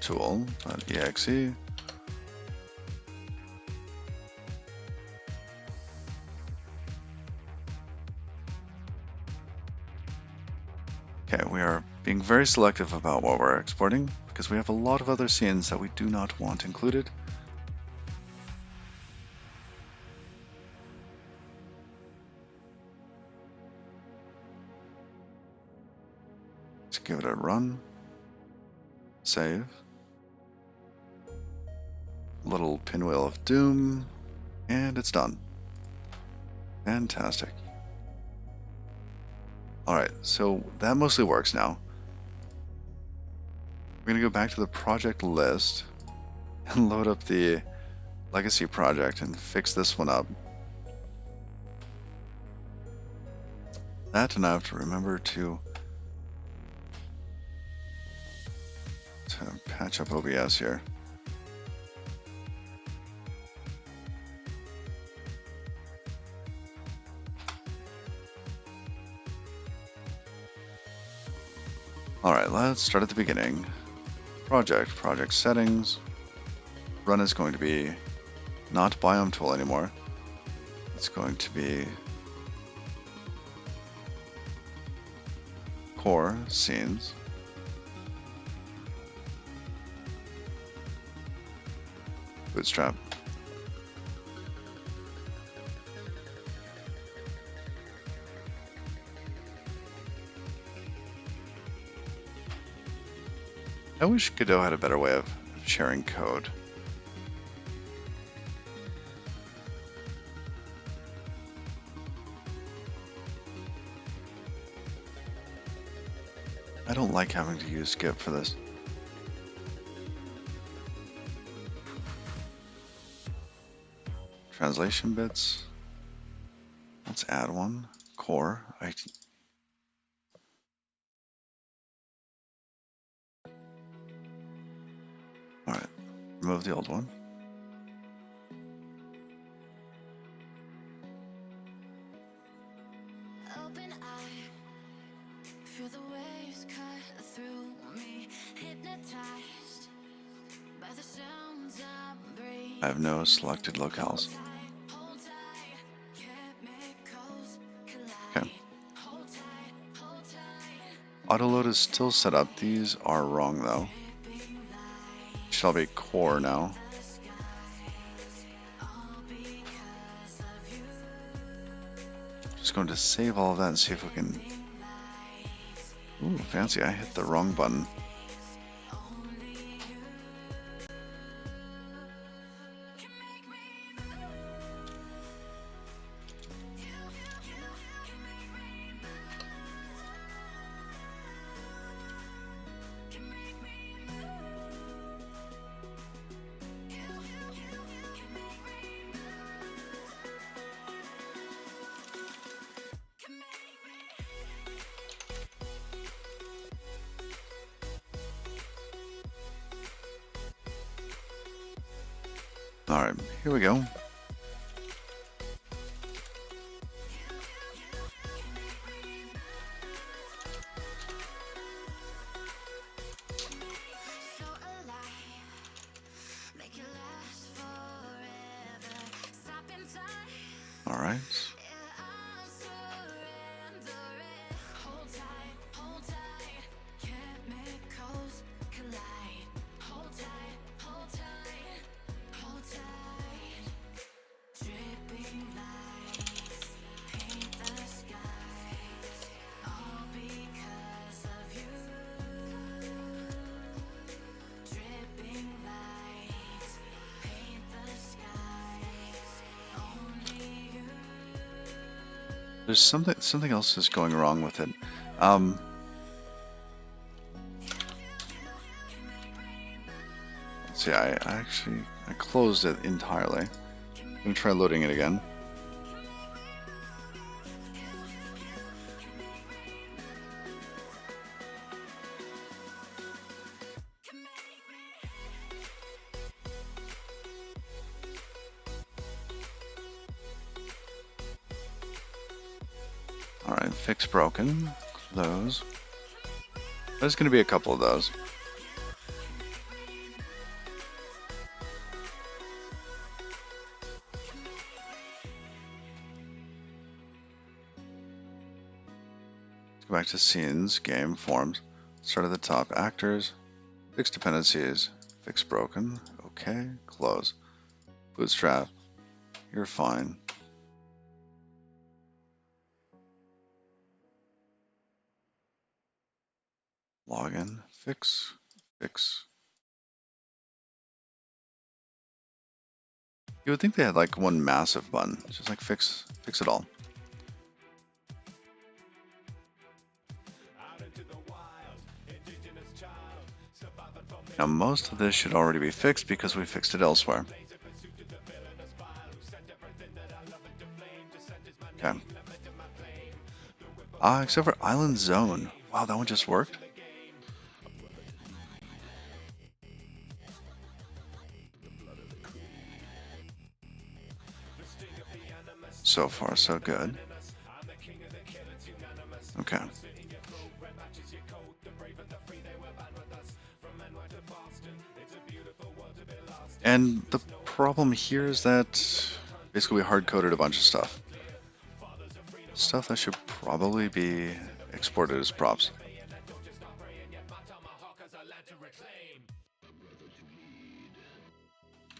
tool.exe. Okay, we are being very selective about what we're exporting because we have a lot of other scenes that we do not want included. Let's give it a run. Save. Little pinwheel of doom, and it's done. Fantastic. All right, so that mostly works now. We're gonna go back to the project list and load up the legacy project and fix this one up. That, and I have to remember to to patch up OBS here. Alright, let's start at the beginning. Project settings. Run is going to be not biome tool anymore. It's going to be core scenes. Bootstrap. I wish Godot had a better way of sharing code. I don't like having to use Git for this. Translation bits. Let's add one. Core. Alright, remove the old one. Open eye, feel the waves cut through me, hypnotized by the sounds I'm breathing. I have no selected locales. Hold tight, chemicals Okay. collide. Hold tight, Autoload is still set up. These are wrong though. Shall be core now. Just going to save all of that and see if we can. Ooh, fancy! I hit the wrong button. Alright, here we go. so alive, make it last forever. Stop in time, Alright. I'm surrendering. Hold tight, chemicals collide. Hold tight, hold tight, hold tight. Dripping lights paint the skies, all because of you. Dripping lights paint the skies, only you. There's something else is going wrong with it. Let's see, I closed it entirely. I'm gonna try loading it again. Alright, fix broken. Close. There's gonna be a couple of those. Let's go back to scenes, game, forms. Start at the top. Actors. Fix dependencies. Fix broken. Okay. Close. Bootstrap. You're fine. Login. Fix. Fix. You would think they had like one massive button. Just like fix it all. Now most of this should already be fixed because we fixed it elsewhere. Okay. Except for Island Zone. Wow, that one just worked. So far, so good. Okay. And the problem here is that basically we hard-coded a bunch of stuff. Stuff that should probably be exported as props.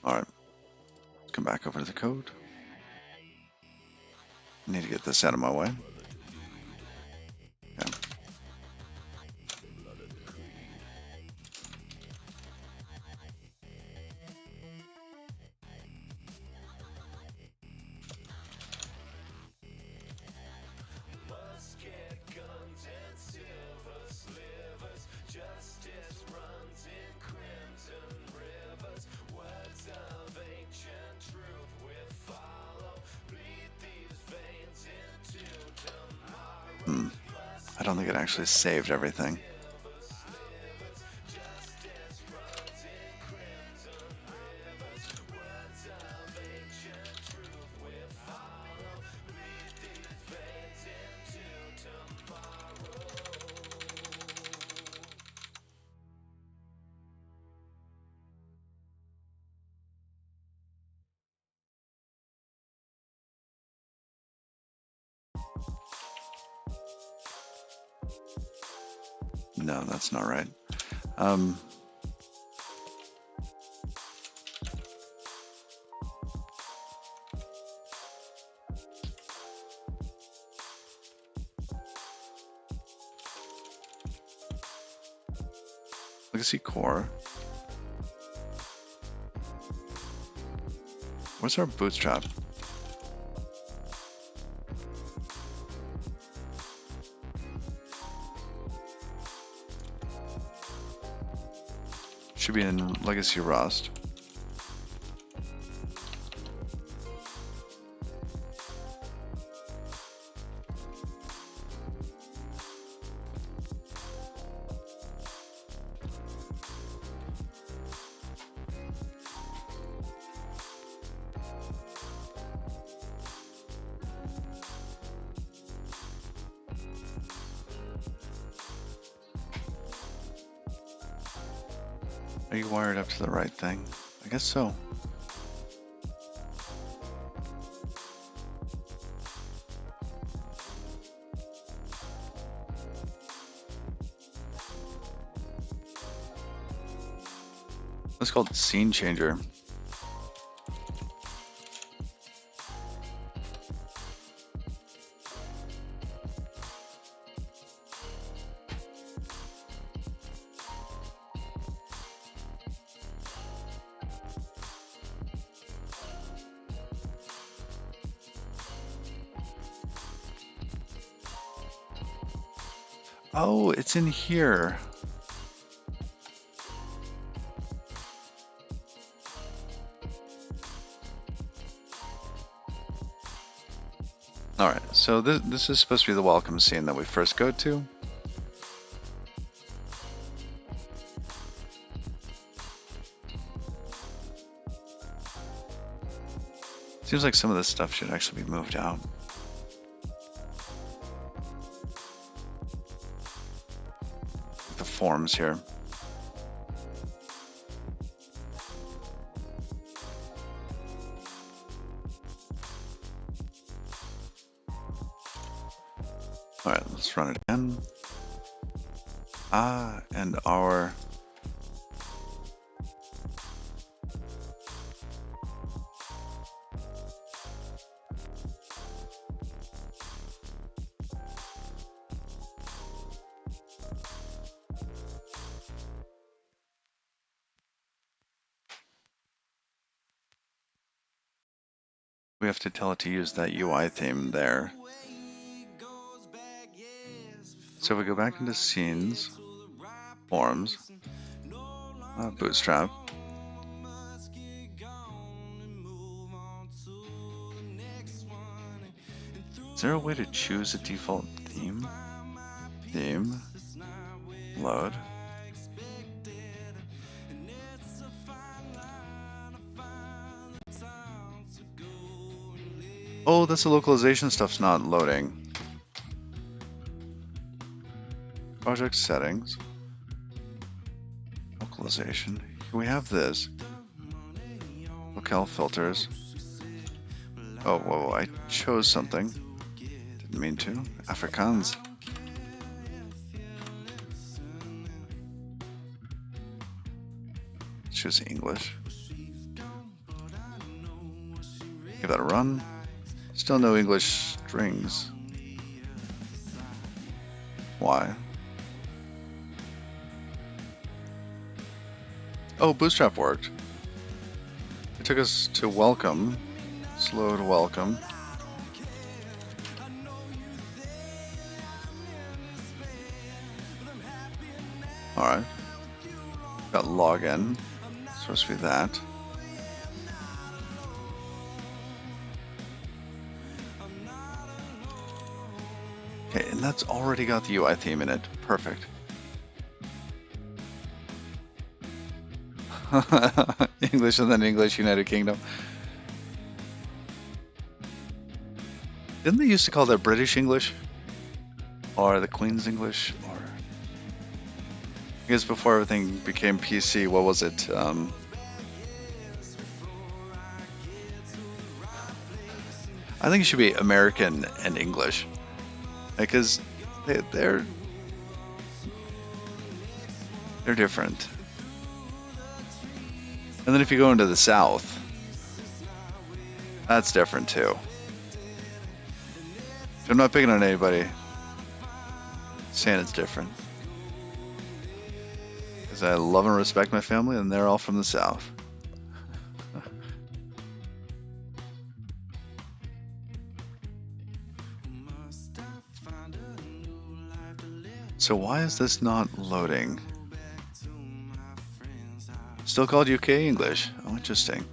Alright. Come back over to the code. Need to get this out of my way. Okay. I don't think it actually saved everything. No, that's not right. Legacy core. Where's our bootstrap? Should be in Legacy Rust. Are you wired up to the right thing? I guess so. That's called Scene Changer. Oh, it's in here. Alright, so this is supposed to be the welcome scene that we first go to. Seems like some of this stuff should actually be moved out. The forms here. Alright, let's run it again. And our we have to tell it to use that UI theme there. So if we go back into scenes, forms, bootstrap. Is there a way to choose a default theme? Theme, load. Oh, that's the localization stuff's not loading. Project settings. Localization. We have this. Locale filters. Oh, whoa, I chose something. Didn't mean to. Afrikaans. Choose English. Give that a run. Still no English strings. Why? Oh, Bootstrap worked. It took us to welcome. Slow to welcome. Alright. Got login. Supposed to be that. Okay, and that's already got the UI theme in it. Perfect. English and then English, United Kingdom. Didn't they used to call that British English? Or the Queen's English? Or I guess before everything became PC, what was it? I think it should be American and English. Because they're different. And then if you go into the South, that's different too. So I'm not picking on anybody saying it's different. Because I love and respect my family, and they're all from the South. So why is this not loading? Still called UK English. Oh, interesting.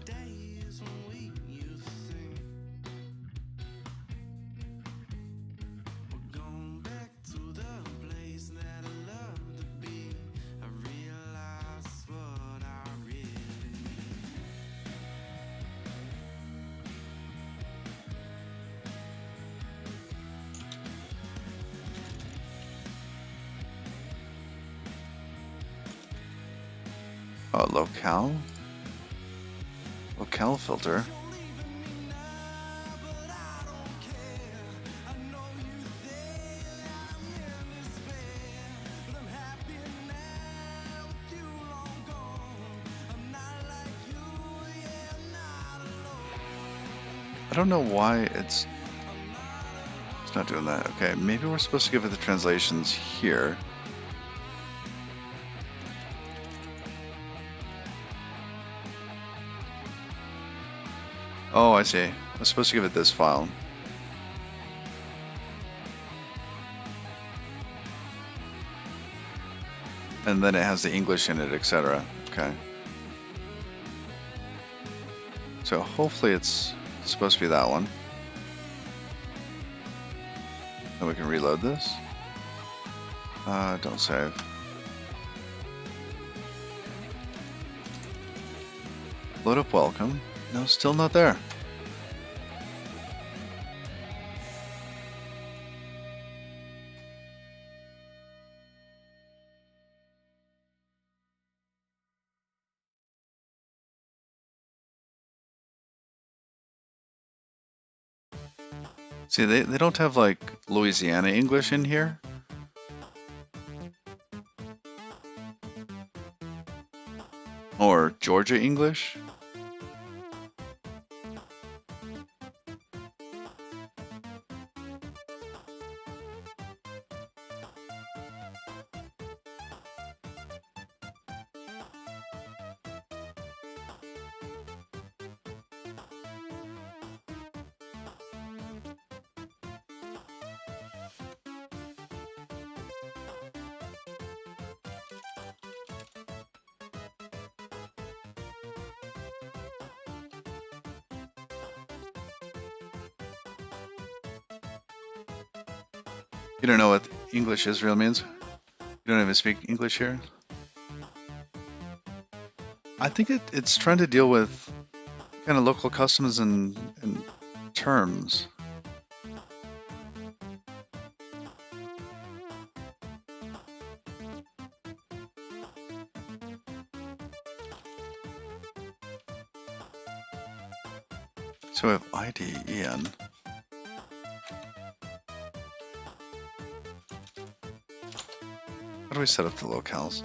Oh, locale filter. I don't know why it's not doing that. Okay, maybe we're supposed to give it the translations here. Oh, I see. I'm supposed to give it this file. And then it has the English in it, etc. Okay. So hopefully it's supposed to be that one. Then we can reload this. Don't save. Load up welcome. No, still not there. See, they don't have like Louisiana English in here. Or Georgia English. You don't know what English Israel means? You don't even speak English here? I think it's trying to deal with kind of local customs and terms. So we have IDEN. How do we set up the locales?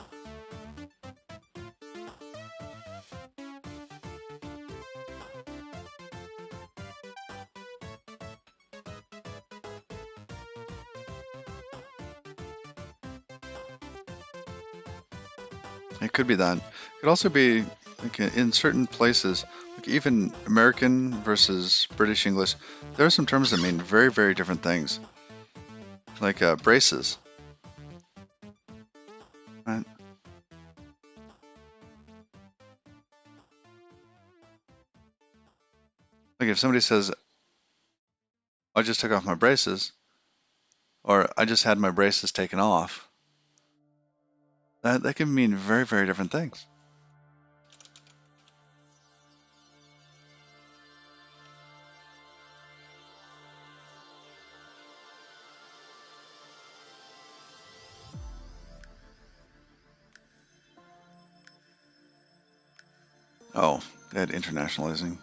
It could be that. It could also be like in certain places, like even American versus British English, there are some terms that mean very, very different things. Like braces. Right? Like if somebody says, I just took off my braces, or I just had my braces taken off, that can mean very, very different things. Oh, they had internationalizing.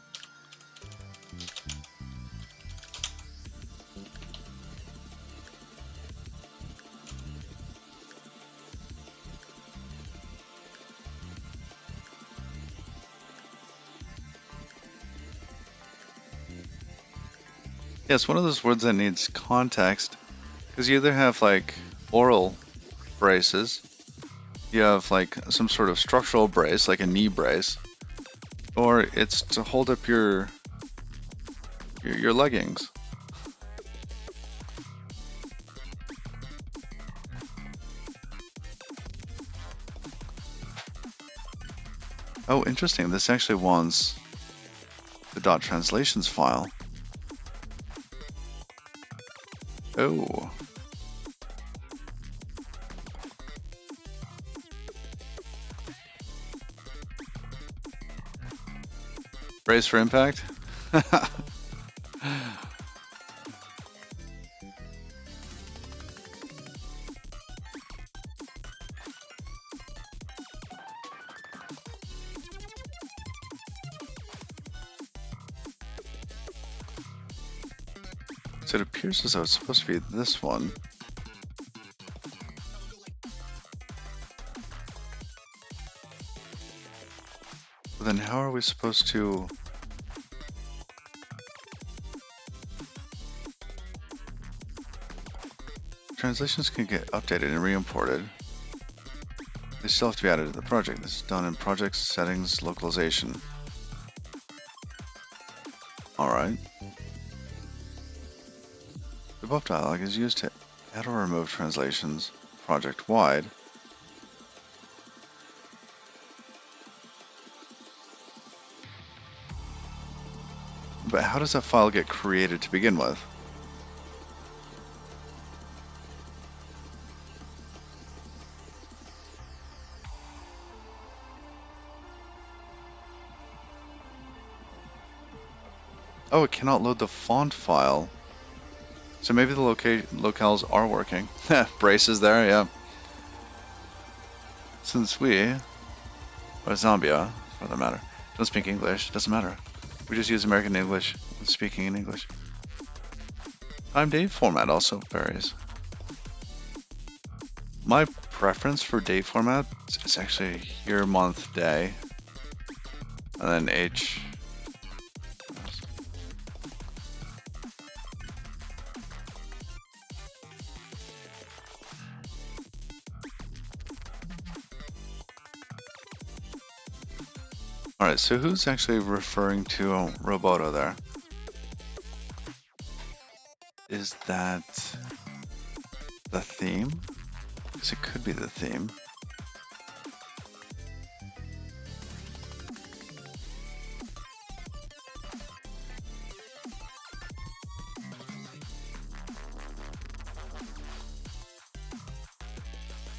Yeah, it's one of those words that needs context, because you either have like oral braces, you have like some sort of structural brace, like a knee brace, or it's to hold up your leggings. Oh, interesting. This actually wants the .translations file. Oh. Brace for impact? So it appears as though it's supposed to be this one. But then how are we supposed to... Translations can get updated and re-imported. They still have to be added to the project. This is done in project settings localization. Alright. The above dialog is used to add or remove translations project-wide. But how does that file get created to begin with? Oh, it cannot load the font file. So maybe the locales are working. Braces there, yeah. Since we, or Zambia, for that matter, don't speak English, doesn't matter. We just use American English when speaking in English. Time date format also varies. My preference for date format is actually year, month, day, and then H. Alright, so who's actually referring to Roboto there? Is that the theme? Because it could be the theme.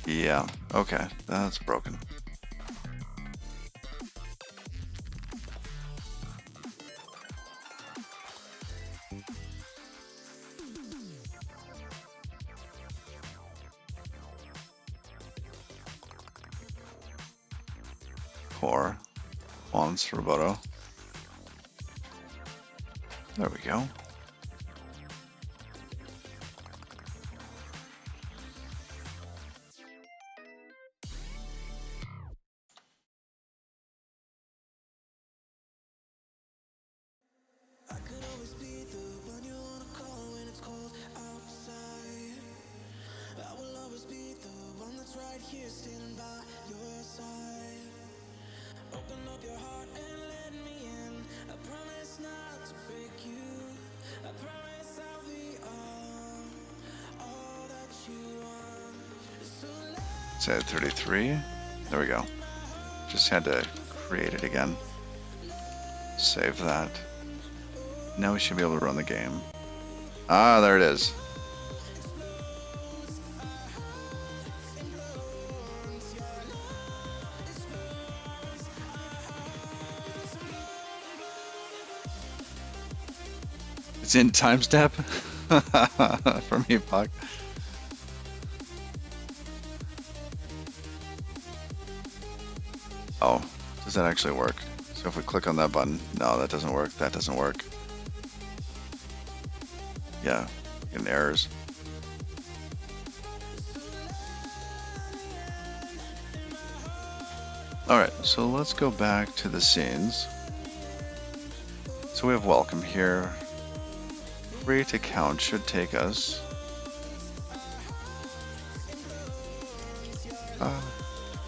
Yeah, okay, that's broken. core fonts for Godot. There we go. I could always be the one you wanna call when it's cold outside. I will always be the one that's right here standing by your side. Open up your heart and let me in. I promise not to break you. I promise I'll be all that you want. So Say 33. There we go. Just had to create it again. Save that. Now we should be able to run the game. Ah, there it is. It's in time step from Epoch. Oh, does that actually work? So if we click on that button, no, that doesn't work. That doesn't work. Yeah, getting errors. All right, so let's go back to the scenes. So we have welcome here. Create account should take us.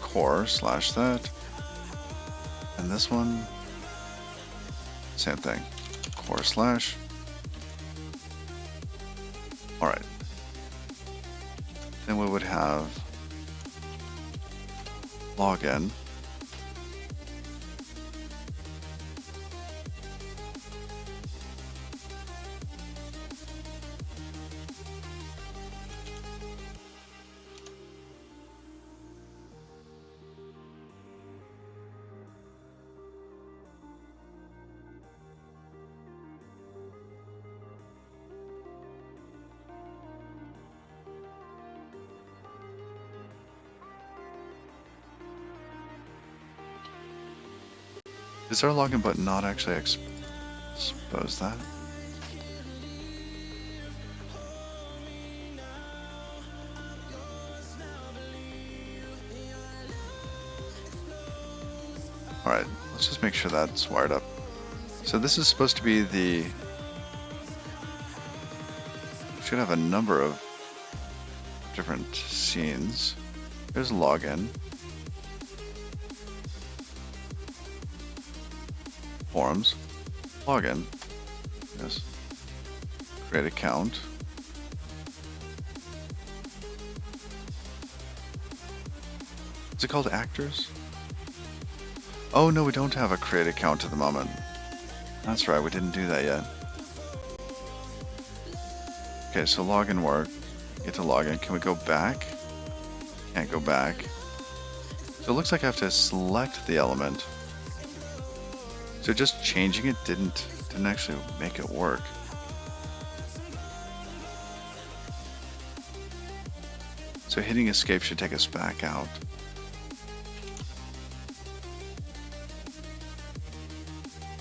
Core slash that. And this one, same thing. Core slash. All right. Then we would have login. Is our login button not actually expose that? All right, let's just make sure that's wired up. So this is supposed to be the, should have a number of different scenes. There's login. Forums. Login. Yes. Create account. Is it called actors? Oh no, we don't have a create account at the moment. That's right, we didn't do that yet. Okay, so login work. Get to login. Can we go back? Can't go back. So it looks like I have to select the element. So just changing it didn't actually make it work. So hitting escape should take us back out.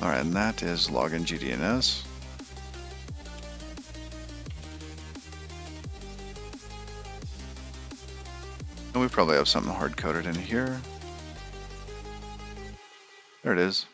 All right, and that is login GDNS. And we probably have something hard coded in here. There it is.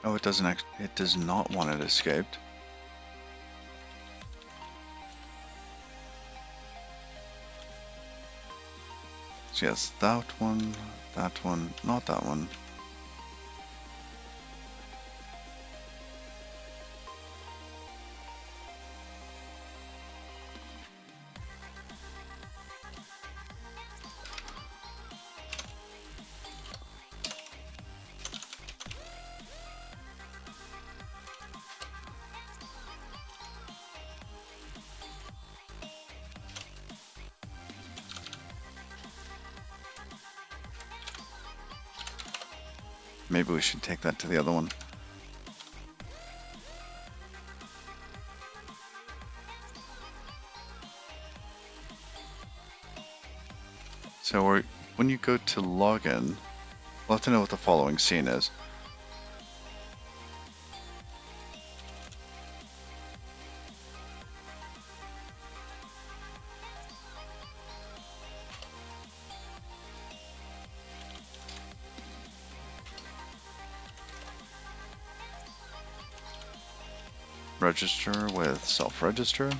Oh, it doesn't it does not want it escaped. So yes, that one, not that one. Maybe we should take that to the other one. So when you go to login, we'll have to know what the following scene is. Register with self-register.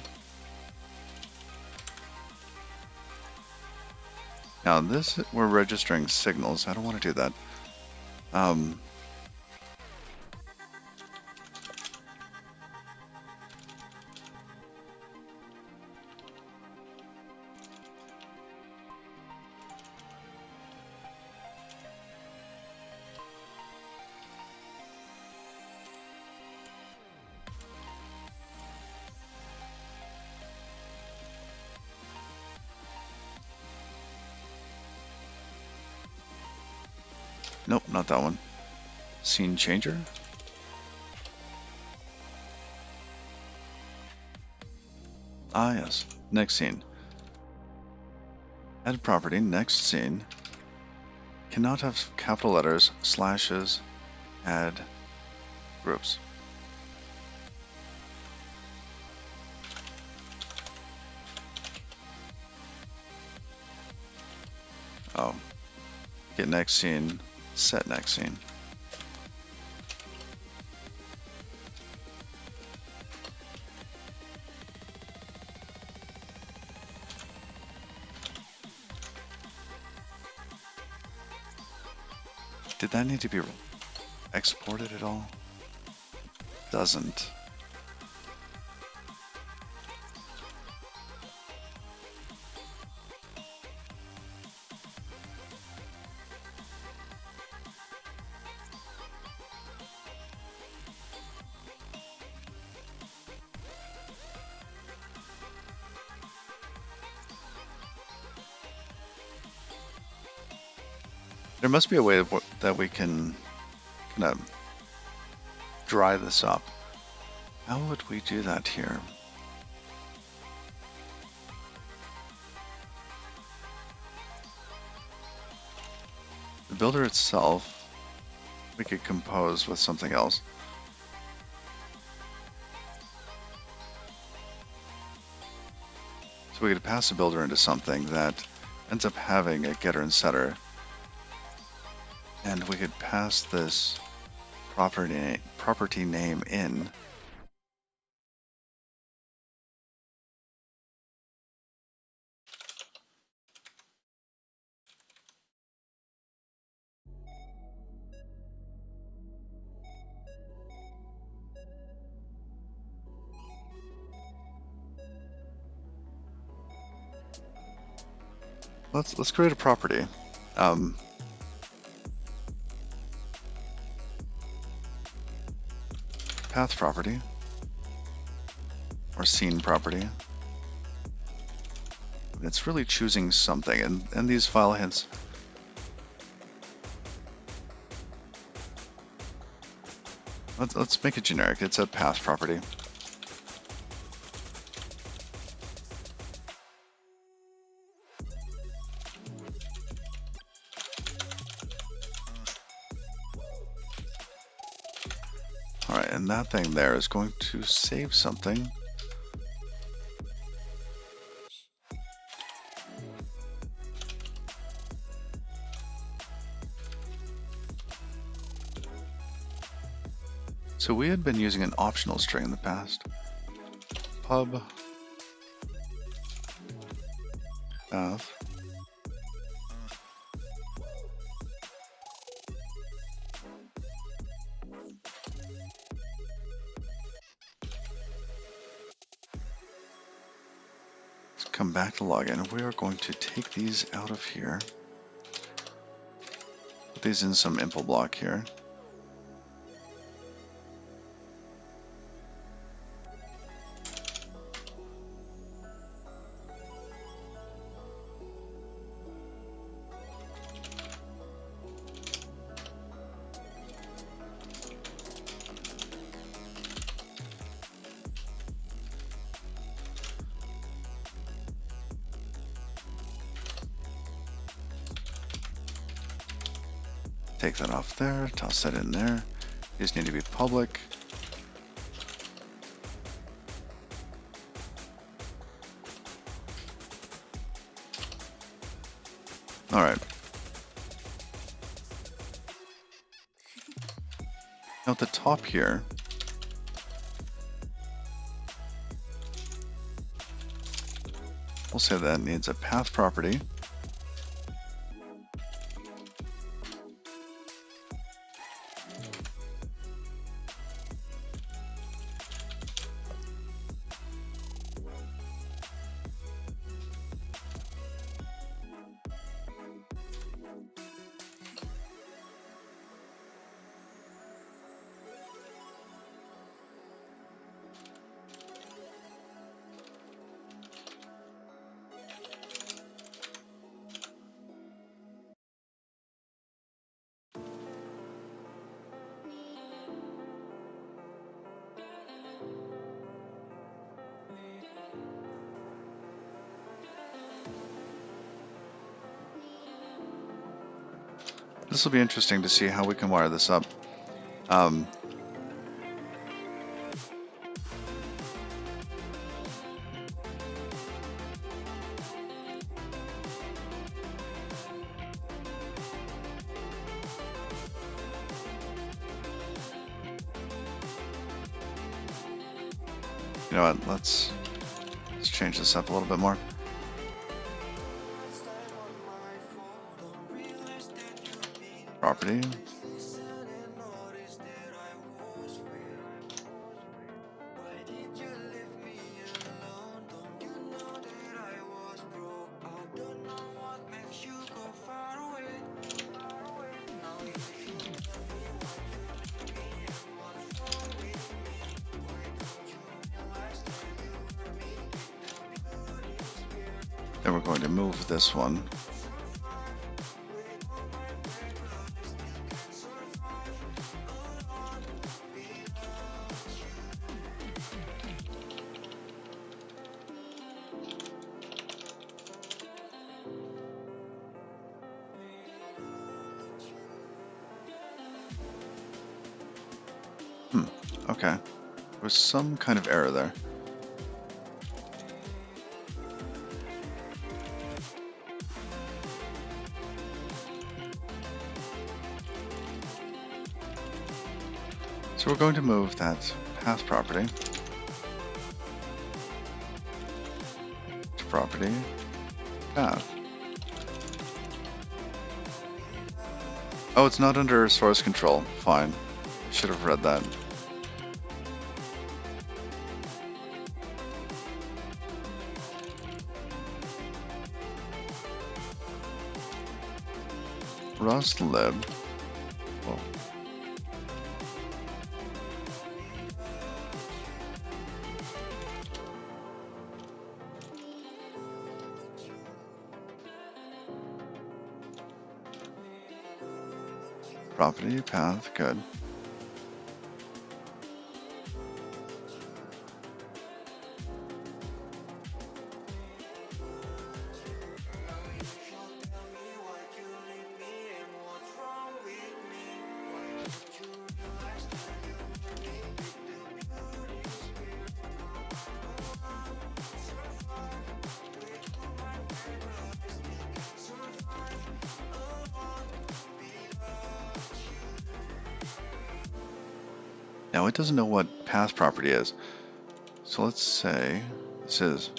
Now this, we're registering signals. I don't want to do that. Nope, not that one. Scene changer. Ah, yes. Next scene. Add property. Next scene. Cannot have capital letters, slashes, add groups. Oh. Get next scene. Set next scene. Did that need to be exported at all? Doesn't. There must be a way that we can kind of dry this up. How would we do that here? The builder itself, we could compose with something else. So we could pass the builder into something that ends up having a getter and setter. And we could pass this property name in. Let's create a property. Path property or scene property. It's really choosing something, and these file hints. Let's make it generic. It's a path property. All right, and that thing there is going to save something. So we had been using an optional string in the past. Pub path. Let's come back to login. We are going to take these out of here. Put these in some impl block here. Take that off there, toss that in there. These need to be public. All right. Now at the top here, we'll say that needs a path property. This will be interesting to see how we can wire this up. You know what? Let's change this up a little bit more. Property. Then we're going to move this one. Okay. There was some kind of error there. So we're going to move that path property to property path. Oh, it's not under source control. Fine. Should have read that. Rust lib. Whoa. Property path, good. Now it doesn't know what path property is. So let's say this is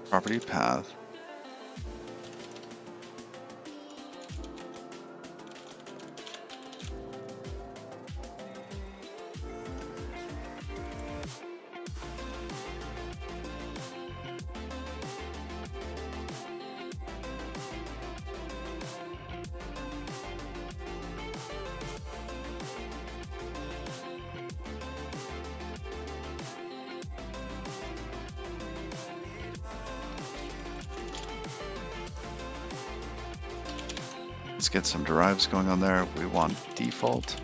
property path. Let's get some derives going on there. We want default.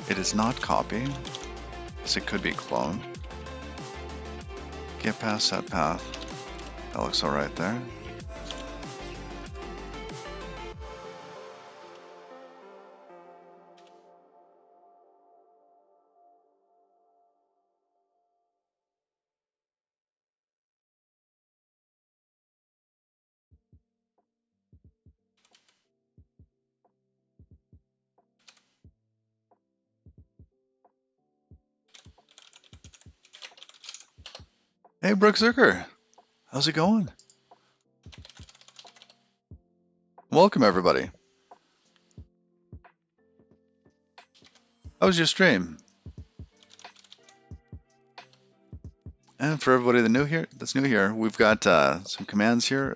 It is not copy, so it could be clone. Get past that path. That looks all right there. Hey, Brooke Zucker. How's it going? Welcome, everybody. How was your stream? And for everybody that's new here, we've got some commands here.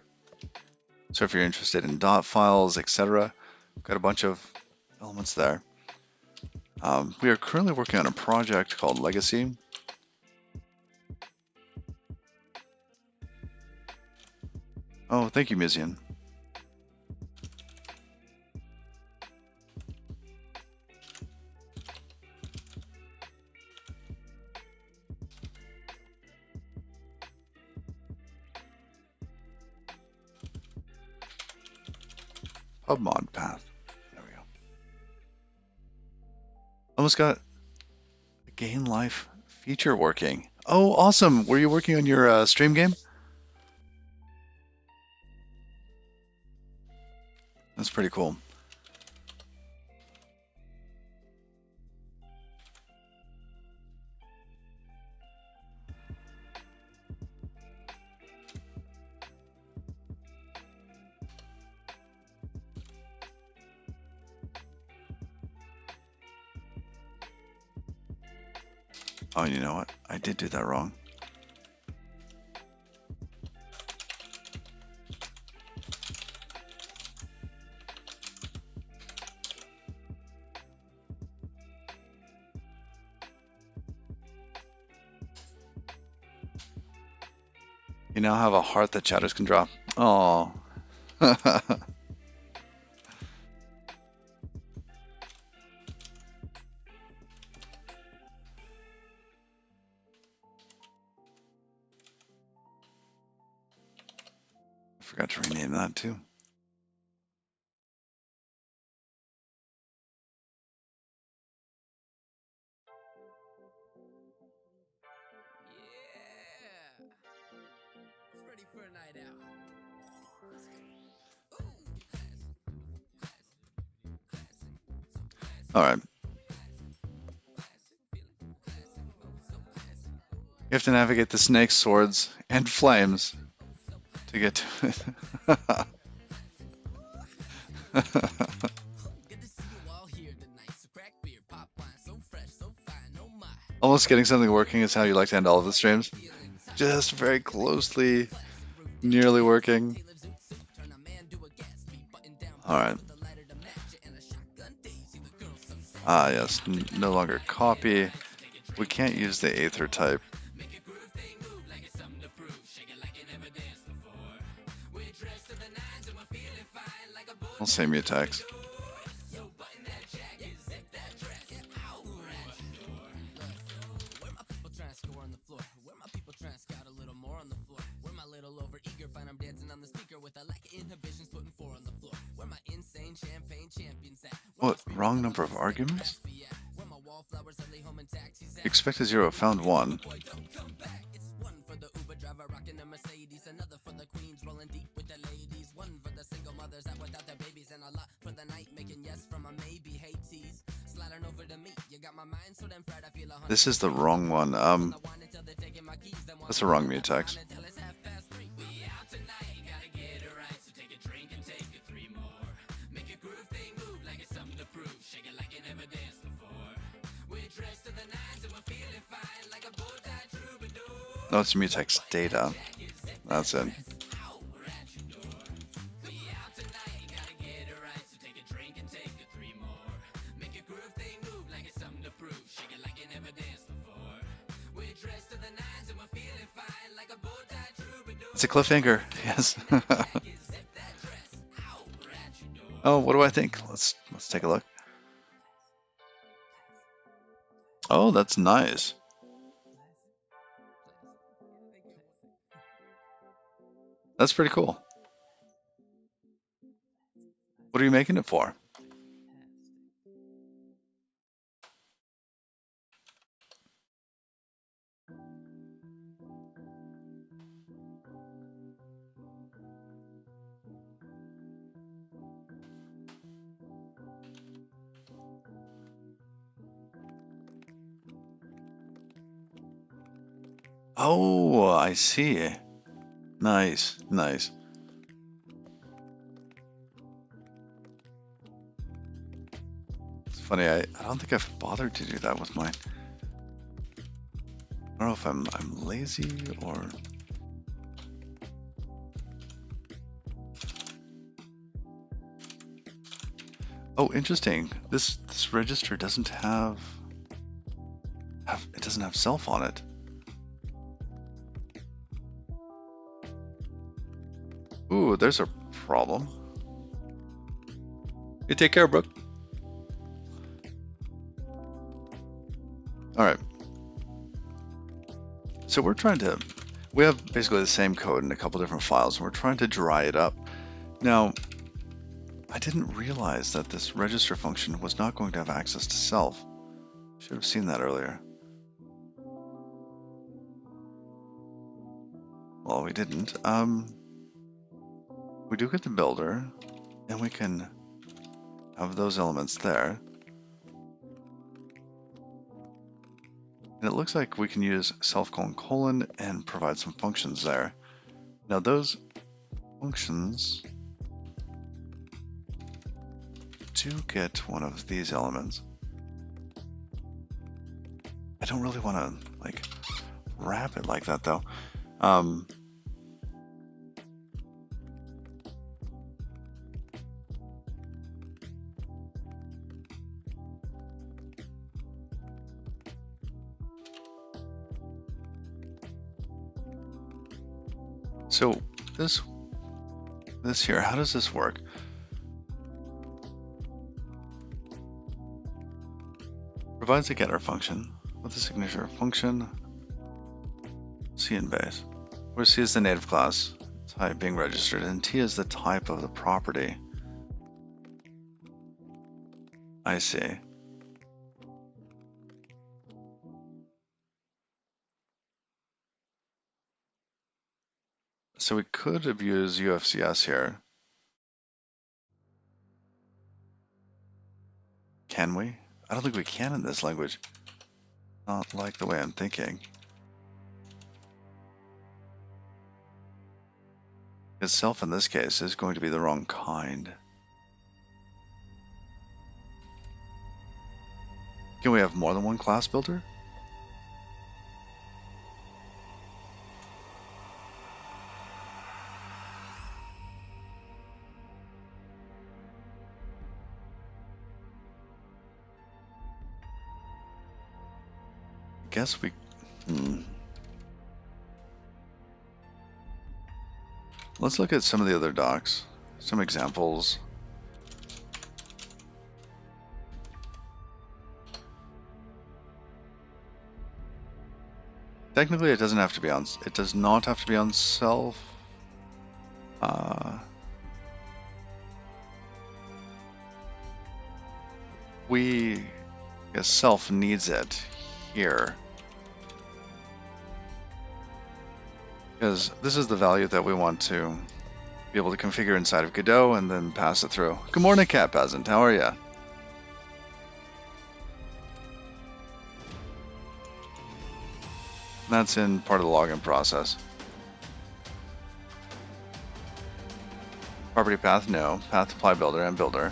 So if you're interested in dot files, etc., we've got a bunch of elements there. We are currently working on a project called Legacy. Oh, thank you, Mizian. PubMod path. There we go. Almost got a gain life feature working. Oh, awesome. Were you working on your stream game? That's pretty cool. Oh, you know what? I did do that wrong. You now have a heart that chatters can drop. Oh. I forgot to rename that too. Ready for a night out. All right. You have to navigate the snakes, swords, and flames to get to it. Good to see you all here tonight. So crack beer, pop wine, so fresh, so fine, oh my. Almost getting something working is how you like to end all of the streams. Just very closely, nearly working. All right. Ah, yes, no longer copy. We can't use the Aether type. We'll say mutex. What? Wrong number of arguments? Expect a zero, found one. This is the wrong one. That's the wrong mutex. No, it's mutex data. That's it. It's a cliffhanger, yes. Oh, what do I think? Let's take a look. Oh, that's nice. That's pretty cool. What are you making it for? Oh, I see. Nice, nice. It's funny, I don't think I've bothered to do that with mine. I don't know if I'm lazy or... Oh, interesting. This register doesn't have it doesn't have self on it. Ooh, there's a problem. You take care, Brooke. All right. So we have basically the same code in a couple different files, and we're trying to dry it up. Now, I didn't realize that this register function was not going to have access to self. Should have seen that earlier. Well, we didn't. We do get the builder, and we can have those elements there. And it looks like we can use self : and provide some functions there. Now those functions do get one of these elements. I don't really want to like wrap it like that though. So this here, how does this work? Provides a getter function with a signature function C in base, where C is the native class type being registered, and T is the type of the property. I see. So we could have used UFCS here. Can we? I don't think we can in this language. Not like the way I'm thinking. Because self in this case is going to be the wrong kind. Can we have more than one class builder? I guess we... Let's look at some of the other docs. Some examples. Technically, it doesn't have to be on. It does not have to be on self. I guess self needs it here because this is the value that we want to be able to configure inside of Godot and then pass it through. Good morning, Cat Peasant. How are you? That's in part of the login process. Property path, no. Path apply builder and builder.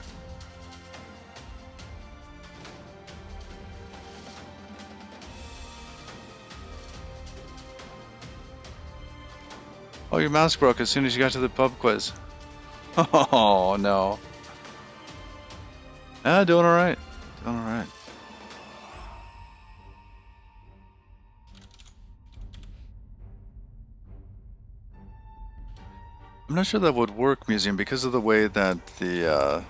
Oh, your mouse broke as soon as you got to the pub quiz. Oh, no. Doing all right. Doing all right. I'm not sure that would work, Museum, because of the way that the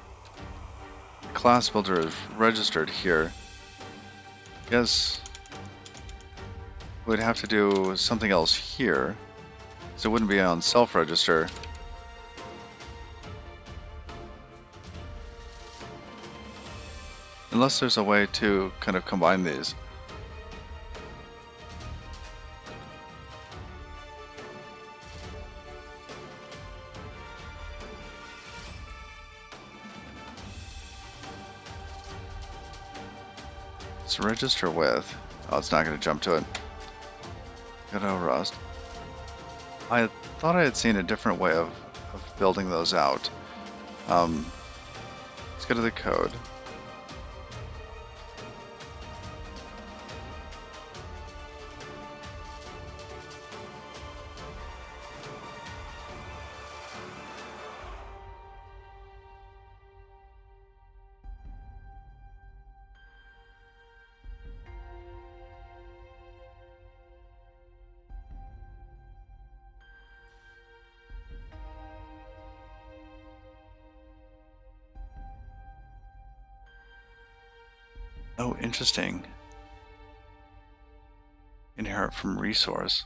class builder is registered here. I guess we'd have to do something else here. So it wouldn't be on self-register. Unless there's a way to kind of combine these. So register with. Oh, it's not going to jump to it. Godot Rust. I thought I had seen a different way of building those out. Let's go to the code. Oh, interesting. Inherit from resource.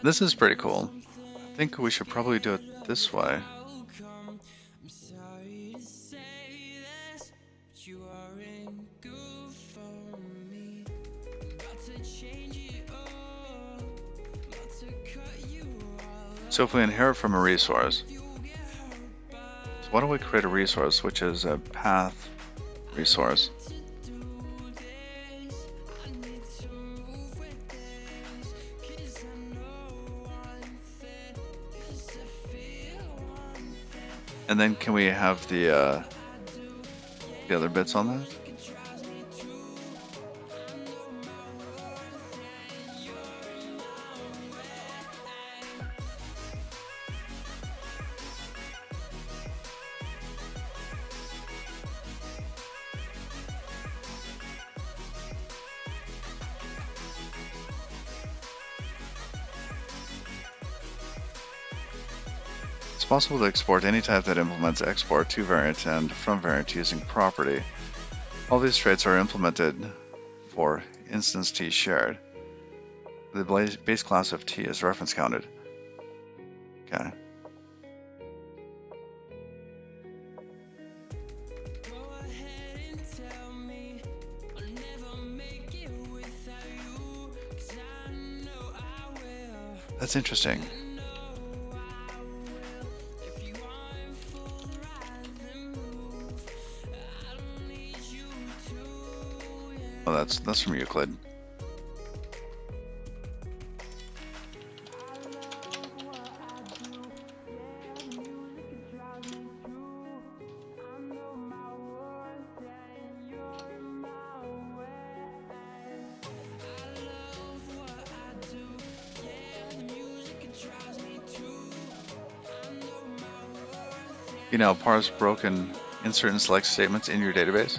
This is pretty cool. I think we should probably do it this way. I'm sorry to say this, but you aren't good for me. About to change it all, about to cut you off. So if we inherit from a resource, so why don't we create a resource which is a path resource? And then can we have the other bits on that? It's possible to export any type that implements export to variant and from variant using property. All these traits are implemented for instance T shared. The base class of T is reference counted. Okay. That's interesting. Oh, that's from Euclid. You know, parse broken insert and select statements in your database.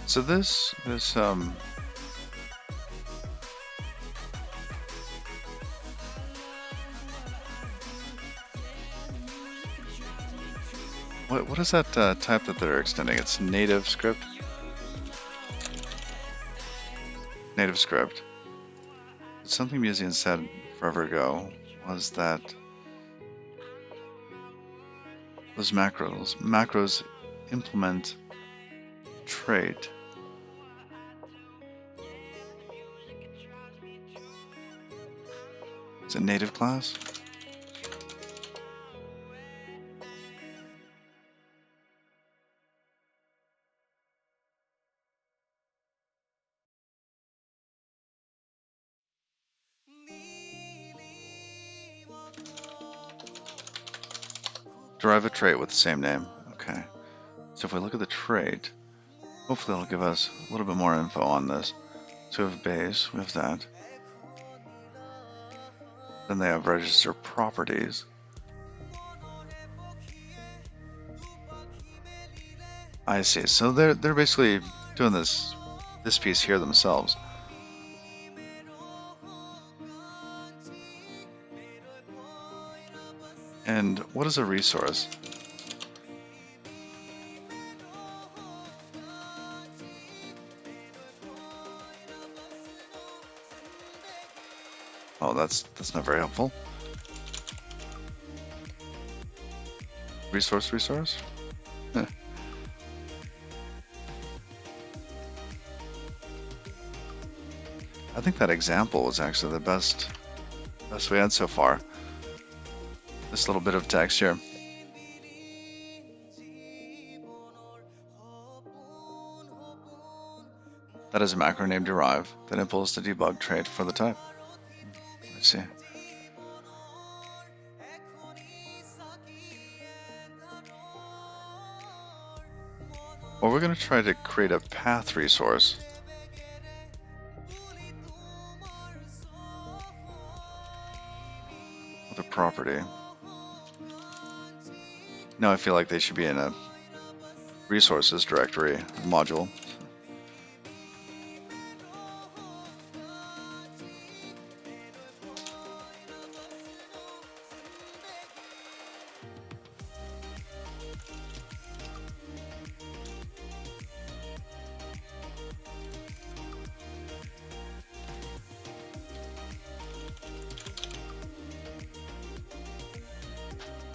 So this what is that type that they're extending? It's native script. Native script. Something Museum said forever ago was that those macros implement trait. Is it native class? Derive a trait with the same name. Okay. So if we look at the trait, hopefully it'll give us a little bit more info on this. So we have base, we have that. Then they have register properties. I see. So they're basically doing this piece here themselves. And what is a resource? Oh, that's not very helpful. Resource? Heh. I think that example was actually the best we had so far. This little bit of text here. That is a macro named derive that implements the debug trait for the type. Let's see. Well, we're going to try to create a path resource. With a property. Now I feel like they should be in a resources directory module.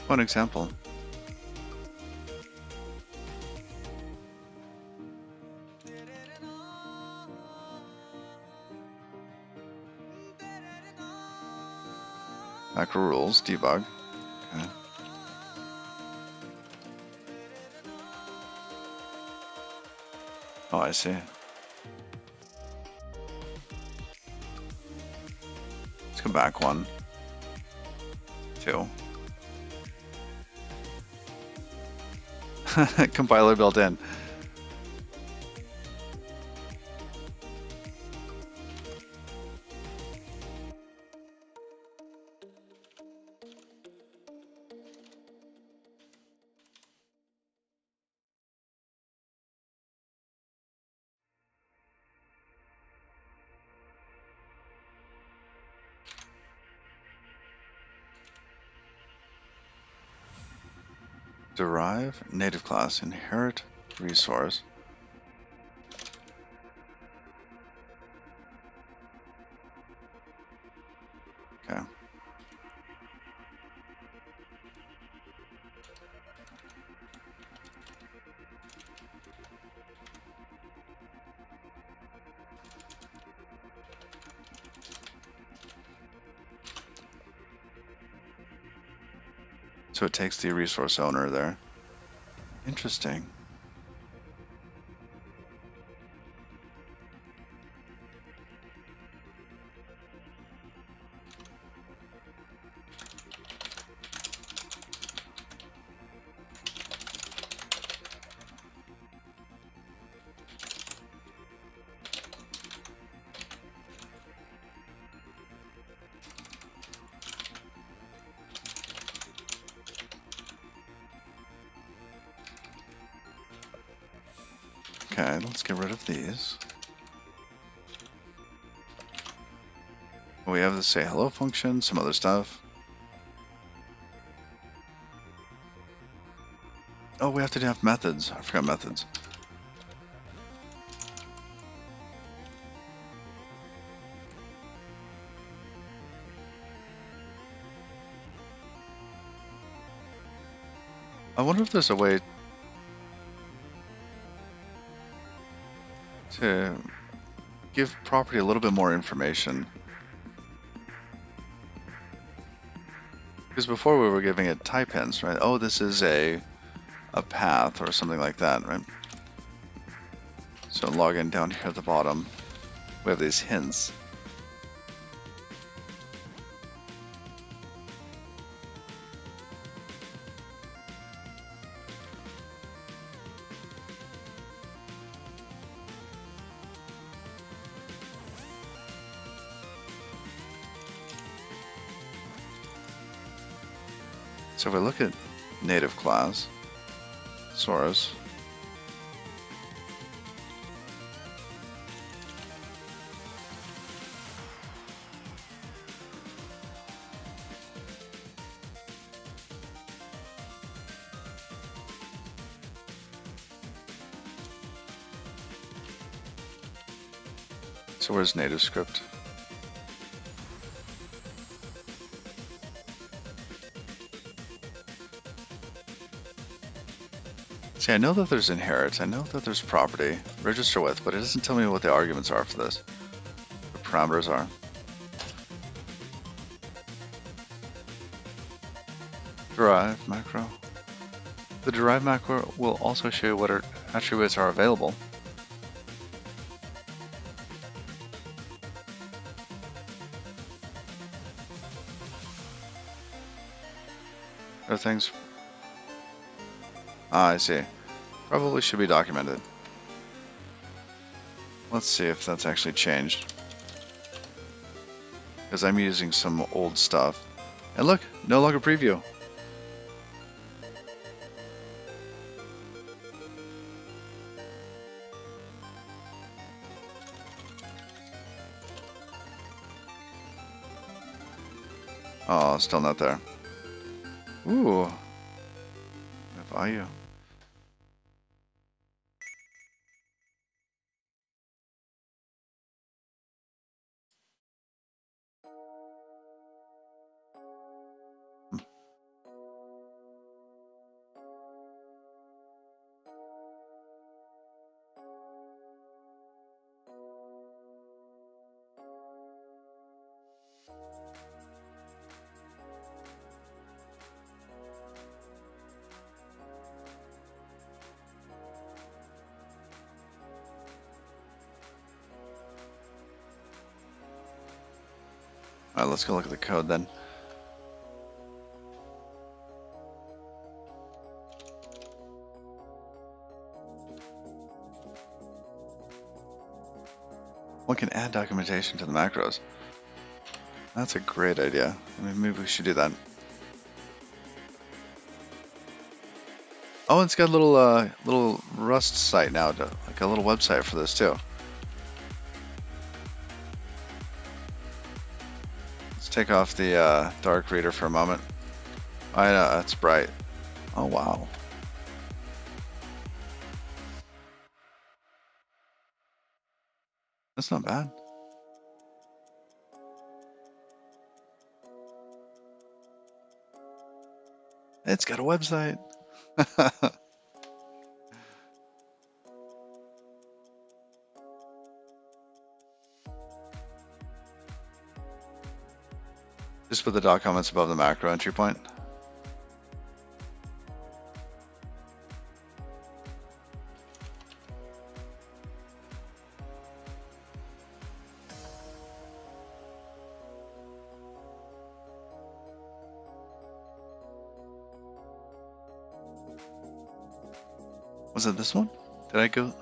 One example. Macro rules, debug. Okay. Oh, I see. Let's go back 1, 2. Compiler built in. Derive, native class, inherit, resource. Okay. So it takes the resource owner there. Interesting. Okay, let's get rid of these. We have the say hello function, some other stuff. Oh, we have to have methods. I forgot methods. I wonder if there's a way to give property a little bit more information. Because before we were giving it type hints, right? Oh, this is a path or something like that, right? So log in down here at the bottom. We have these hints. So if we look at native class, source, so where's native script? See, I know that there's inherit, I know that there's property, register with, but it doesn't tell me what the arguments are for this. The parameters are. Derive macro. The derive macro will also show you what attributes are available. Are things... Ah, I see. Probably should be documented. Let's see if that's actually changed. Because I'm using some old stuff. And look, no longer preview. Oh, still not there. Ooh. Value. Alright, let's go look at the code then. One can add documentation to the macros. That's a great idea. I mean, maybe we should do that. Oh, it's got a little Rust site now, like a little website for this too. Let's take off the dark reader for a moment. I know, that's bright. Oh wow. That's not bad. It's got a website. Just put the dot comments above the macro entry point. Was it this one? Did I go?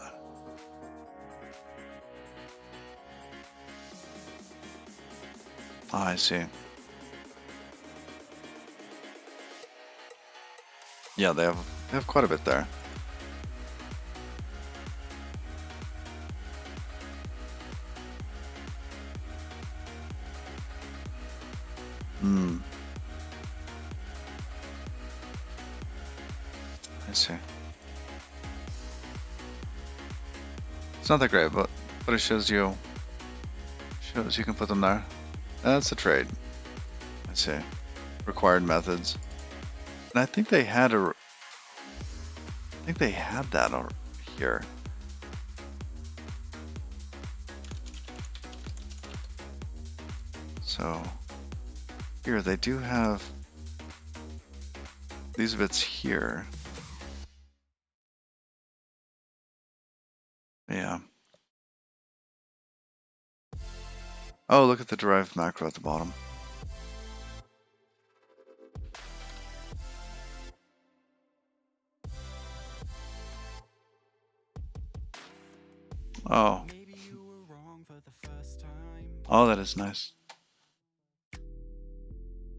Ah, I see. Yeah, they have quite a bit there. Hmm. I see. It's not that great, but it shows you can put them there. That's a trade. I see. Required methods. And I think they had that over here. So here they do have these bits here. Yeah. Oh, look at the derived macro at the bottom. Oh. Oh, that is nice.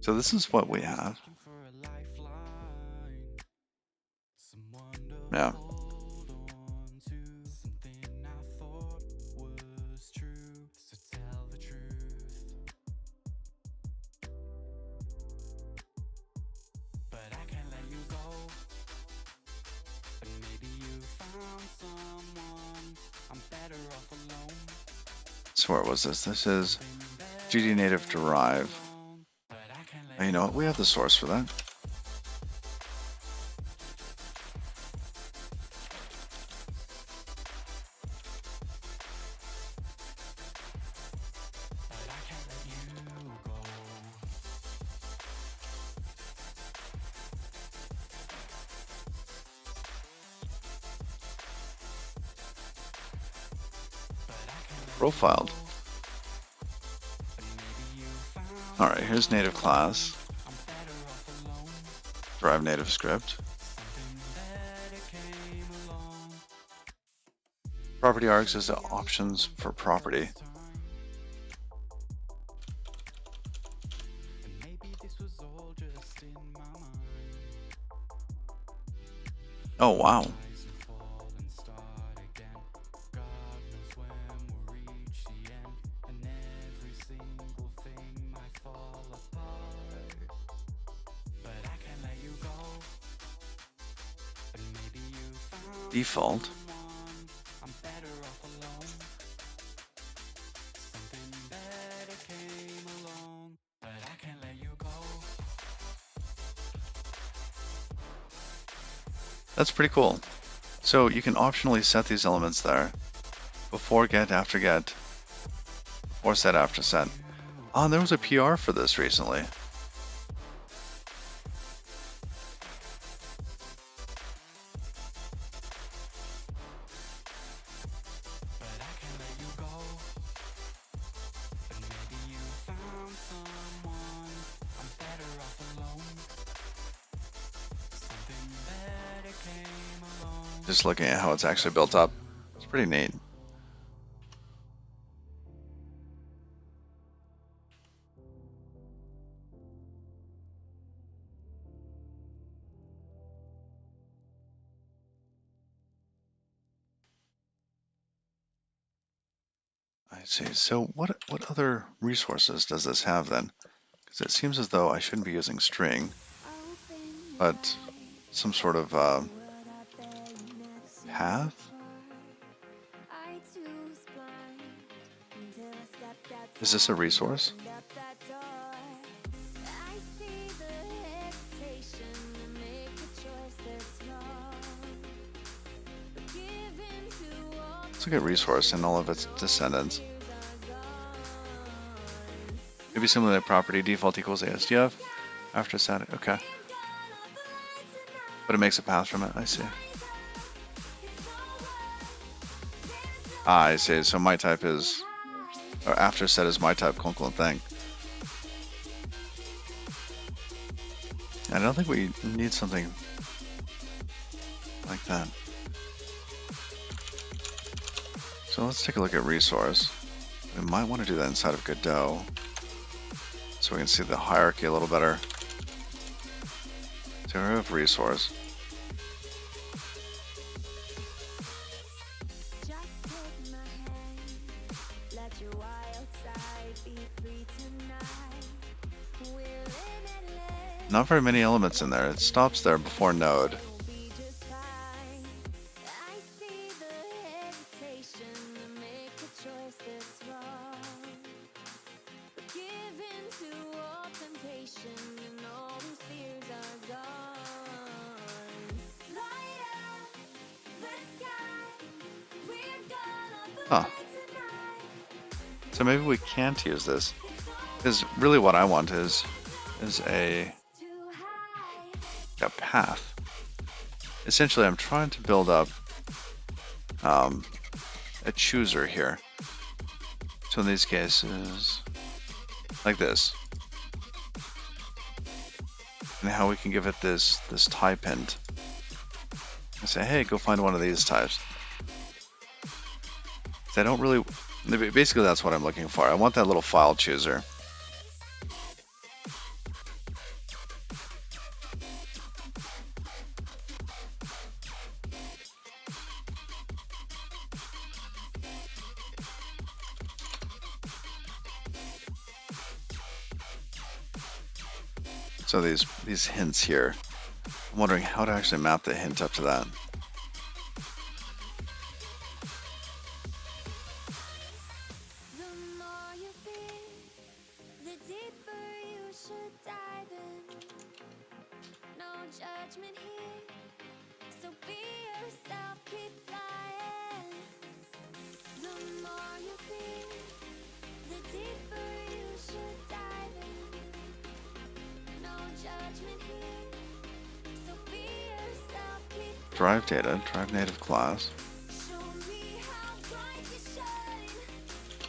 So this is what we have. Yeah. So where was this? This is GD native derive. Oh, you know what? We have the source for that. Profiled. Alright, here's native class. Derive native script. Property args is the options for property. Oh, wow. Default. That's pretty cool. So you can optionally set these elements there. Before get, after get, or set after set. Oh, and there was a PR for this recently. Just looking at how it's actually built up. It's pretty neat. I see. So what other resources does this have then? Because it seems as though I shouldn't be using string, but some sort of path? Is this a resource? Let's look at resource and all of its descendants. Maybe similar to property, default equals ASDF after static. Okay. But it makes a path from it. I see. Ah, I see. So my type is, or after set is my type concurrent thing. And I don't think we need something like that. So let's take a look at resource. We might want to do that inside of Godot, so we can see the hierarchy a little better. So we have resource. Not very many elements in there. It stops there before node. Huh. So maybe we can't use this. Because really what I want is a path. Essentially, I'm trying to build up a chooser here. So in these cases, like this. And how we can give it this type hint. And say, hey, go find one of these types. So I don't really, basically that's what I'm looking for. I want that little file chooser. So these hints here. I'm wondering how to actually map the hint up to that. The more you feel, the deeper you should dive in. No judgment here, so be yourself, keep flying. The more you feel, the deeper you should dive in. No judgment here, so be yourself, keep Drive data, drive native class. show me how bright you shine.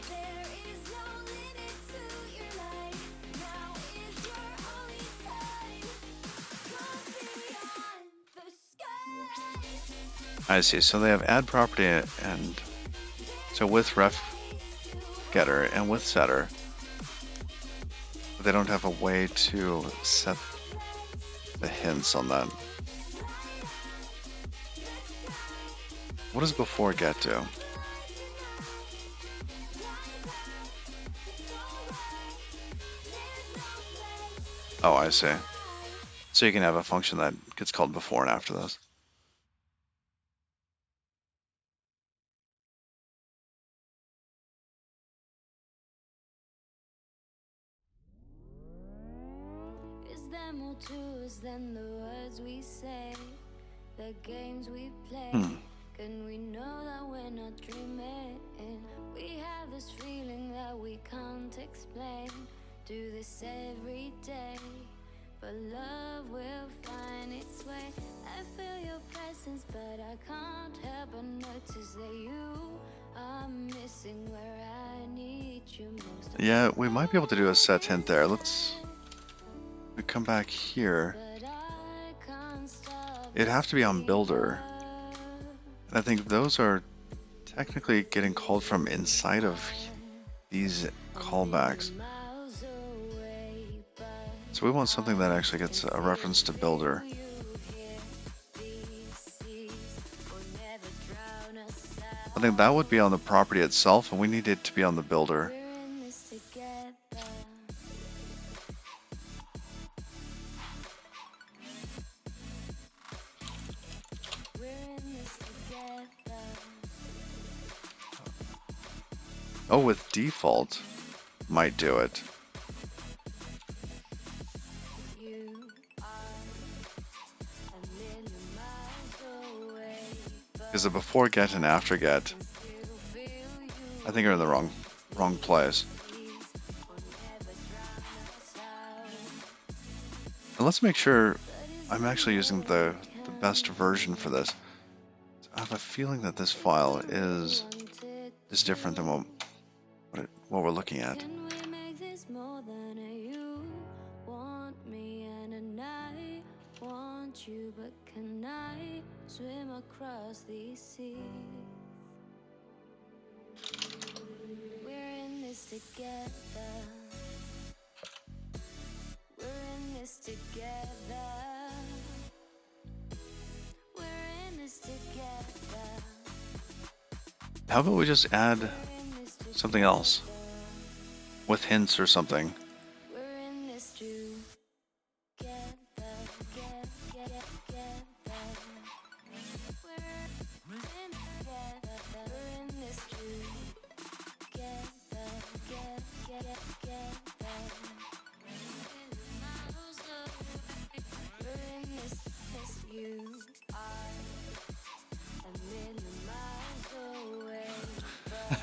There is no limit to your light. Now is your only time. Come beyond the sky. I see. So they have add property and so with ref getter and with setter, but they don't have a way to set the hints on that. What does before get do? Oh, I see. So you can have a function that gets called before and after this. Is there more to us than the words we say? The games we play? Can we know that we're not dreaming? We have this feeling that we can't explain. Do this every day, but love will find its way. I feel your presence, but I can't help but notice that you are missing where I need you most. Yeah, we might be able to do a set hint there. Let's we come back here. But I can't stop. It'd have to be on builder. And I think those are technically getting called from inside of these callbacks. Miles away, but So we want something that actually gets a reference to builder. you hear these seas will never drown us out. I think that would be on the property itself, and we need it to be on the builder. We're in this together. We're in this together. Oh, with default, might do it. You are a million miles away, but Because the before get and after get, still feel you. I think are in the wrong place. And let's make sure I'm actually using the best version for this. I have a feeling that this file is different than what we're looking at. Can we make this more than a you want me and I want you, but can I swim across these seas? We're in this together. We're in this together. We're in this together. How about we just add We're in this together. something else with hints or something? We're in this together. We're in this you are a million miles away,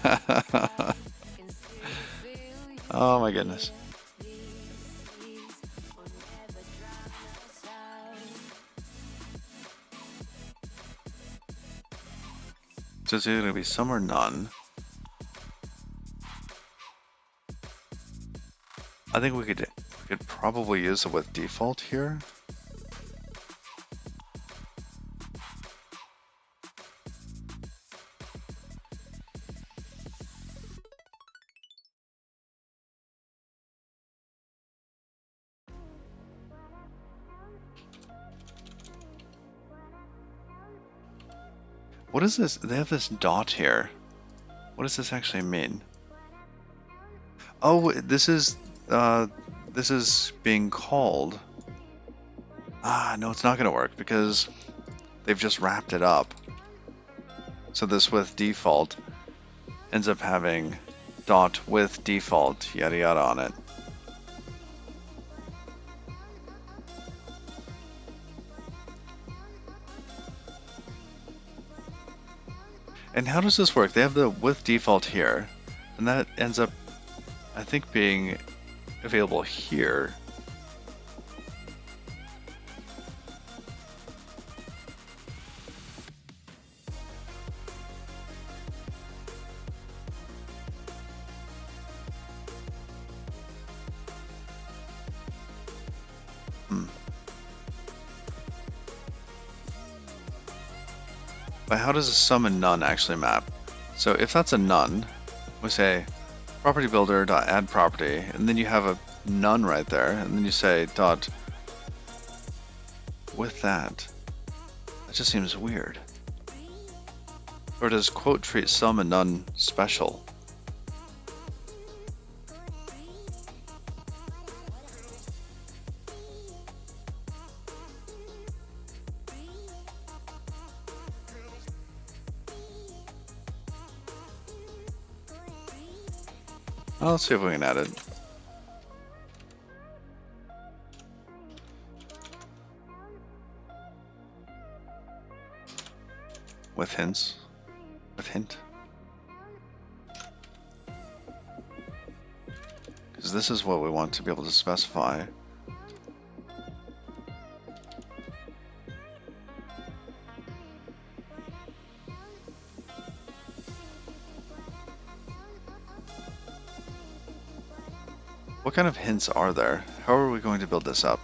but I can still feel you. Oh my goodness. These seas will never drown us out. So it's either going to be some or none. I think we could probably use it with default here. What is this? They have this dot here. What does this actually mean? Oh, this is being called Ah, no, it's not going to work because they've just wrapped it up. So this with default ends up having dot with default yada yada on it. And how does this work? They have the with default here, and that ends up, I think, being available here. Hmm. But how does a sum and none actually map? So if that's a none, we say property builder dot add property, and then you have a none right there, and then you say dot with that. That just seems weird. Or does quote treat sum and none special? Well, let's see if we can add it. With hints. With hint. Because this is what we want to be able to specify. What kind of hints are there? How are we going to build this up?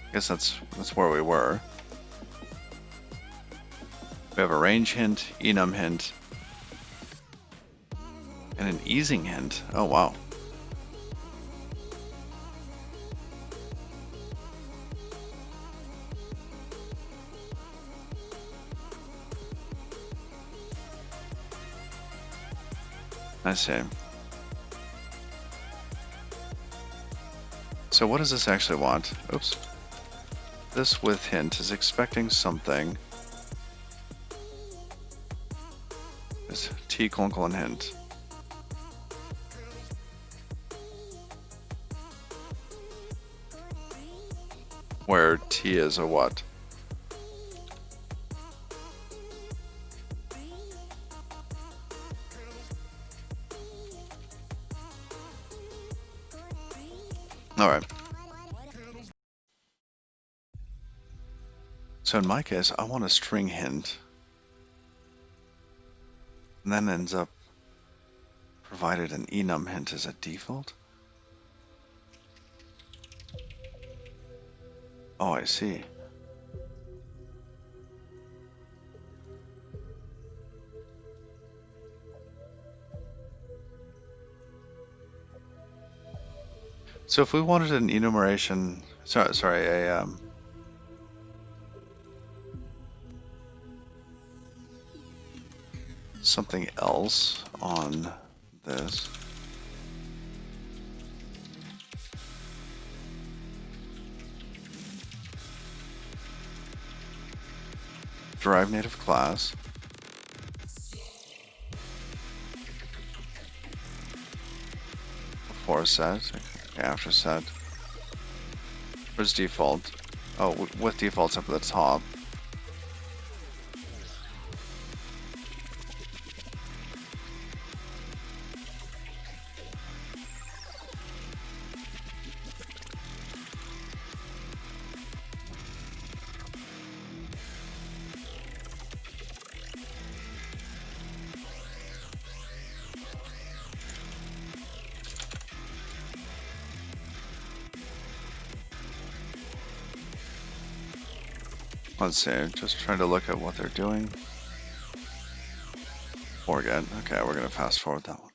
I guess that's where we were. We have a range hint, enum hint, and an easing hint. Oh wow. I see. So what does this actually want? Oops. This with hint is expecting something. This t colon hint. Where t is a what? Alright. So in my case, I want a string hint. And then ends up provided an enum hint as a default. Oh, I see. So if we wanted an enumeration, sorry, something else on this. Derive native class. Before set, after set. Where's default? Oh, with default's up at the top. Let's see, just trying to look at what they're doing. Forget. Okay, we're gonna fast forward that one.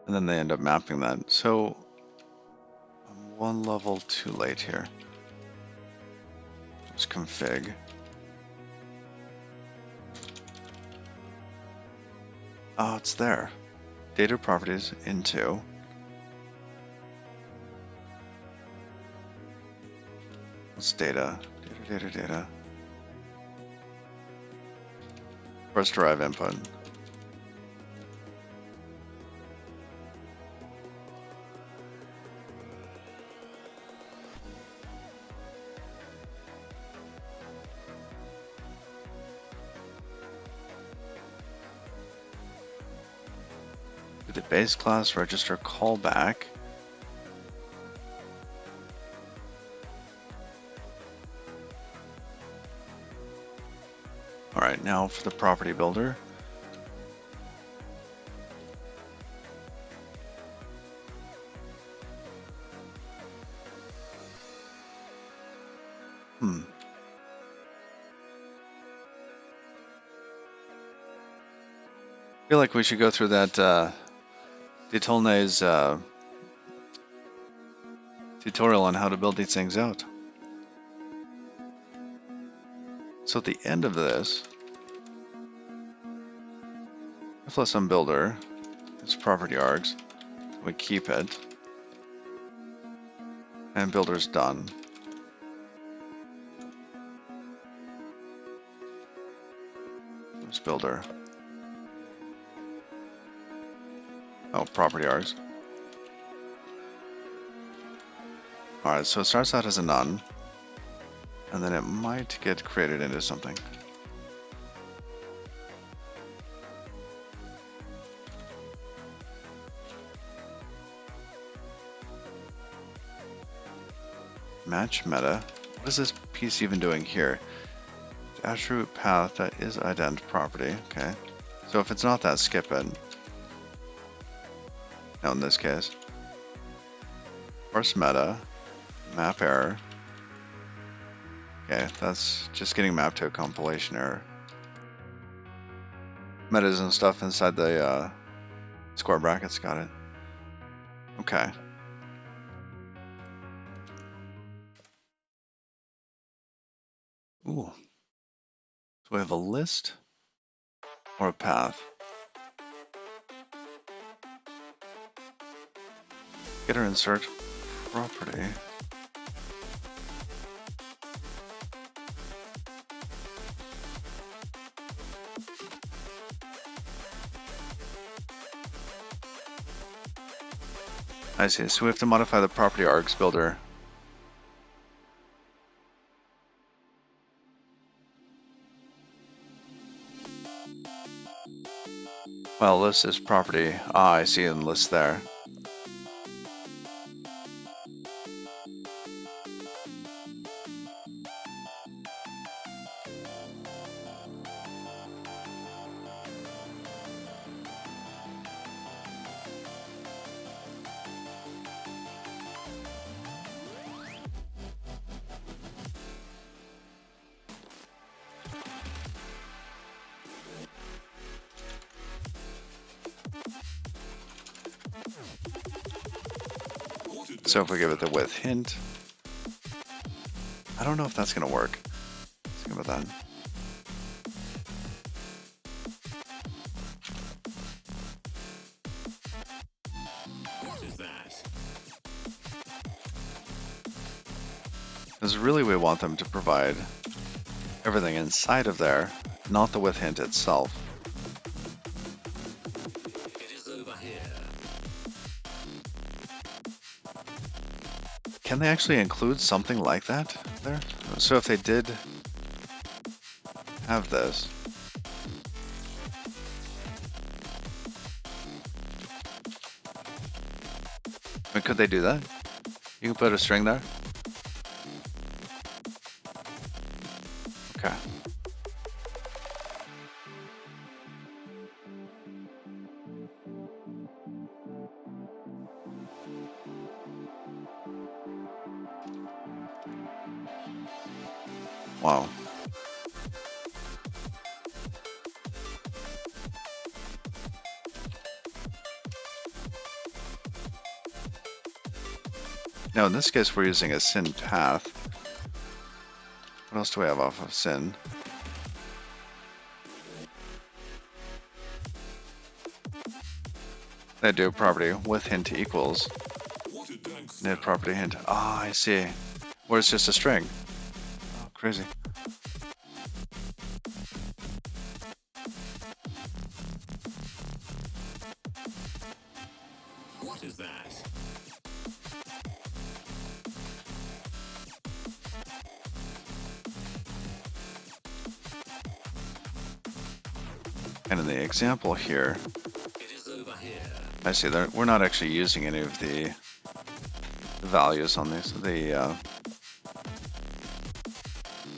And then they end up mapping that. So I'm one level too late here. Just config. Oh, it's there. Data properties into. What's data? Data. First derive input. Do the base class register callback. All right, now for the property builder. I feel like we should go through that Ditolne's tutorial on how to build these things out. So at the end of this, plus some builder, it's property args, we keep it, and builder's done. There's builder. Oh, property args. Alright, so it starts out as a none, and then it might get created into something. Match meta. What is this piece even doing here? Attribute path that is ident property. Okay. So if it's not that, skip it. No, in this case. Parse meta. Map error. Okay, that's just getting mapped to a compilation error. Metas and stuff inside the square brackets, got it. Okay. Ooh. So we have a list or a path. Getter insert property. I see, so we have to modify the property args builder. Well, list is property. Ah, I see in list there. So if we give it the width hint, I don't know if that's going to work. Let's think about that. What is that? Because really we want them to provide everything inside of there, not the width hint itself. It is over here. Can they actually include something like that there? So if they did have this, I mean, could they do that? You can put a string there? Okay. Wow. Now in this case, we're using a sin path. What else do we have off of sin? I do property with hint equals. Net property hint. Ah, I see. Where it's just a string. Oh, crazy. What is that? And in the example here, It is over here. I see that we're not actually using any of the values on these, the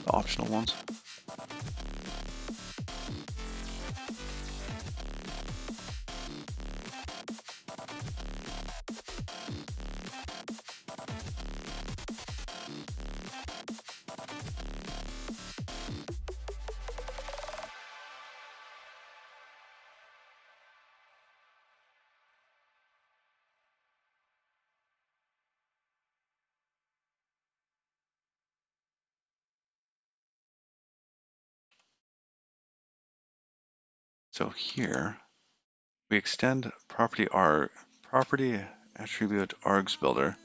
optional ones. So here we extend property attribute args builder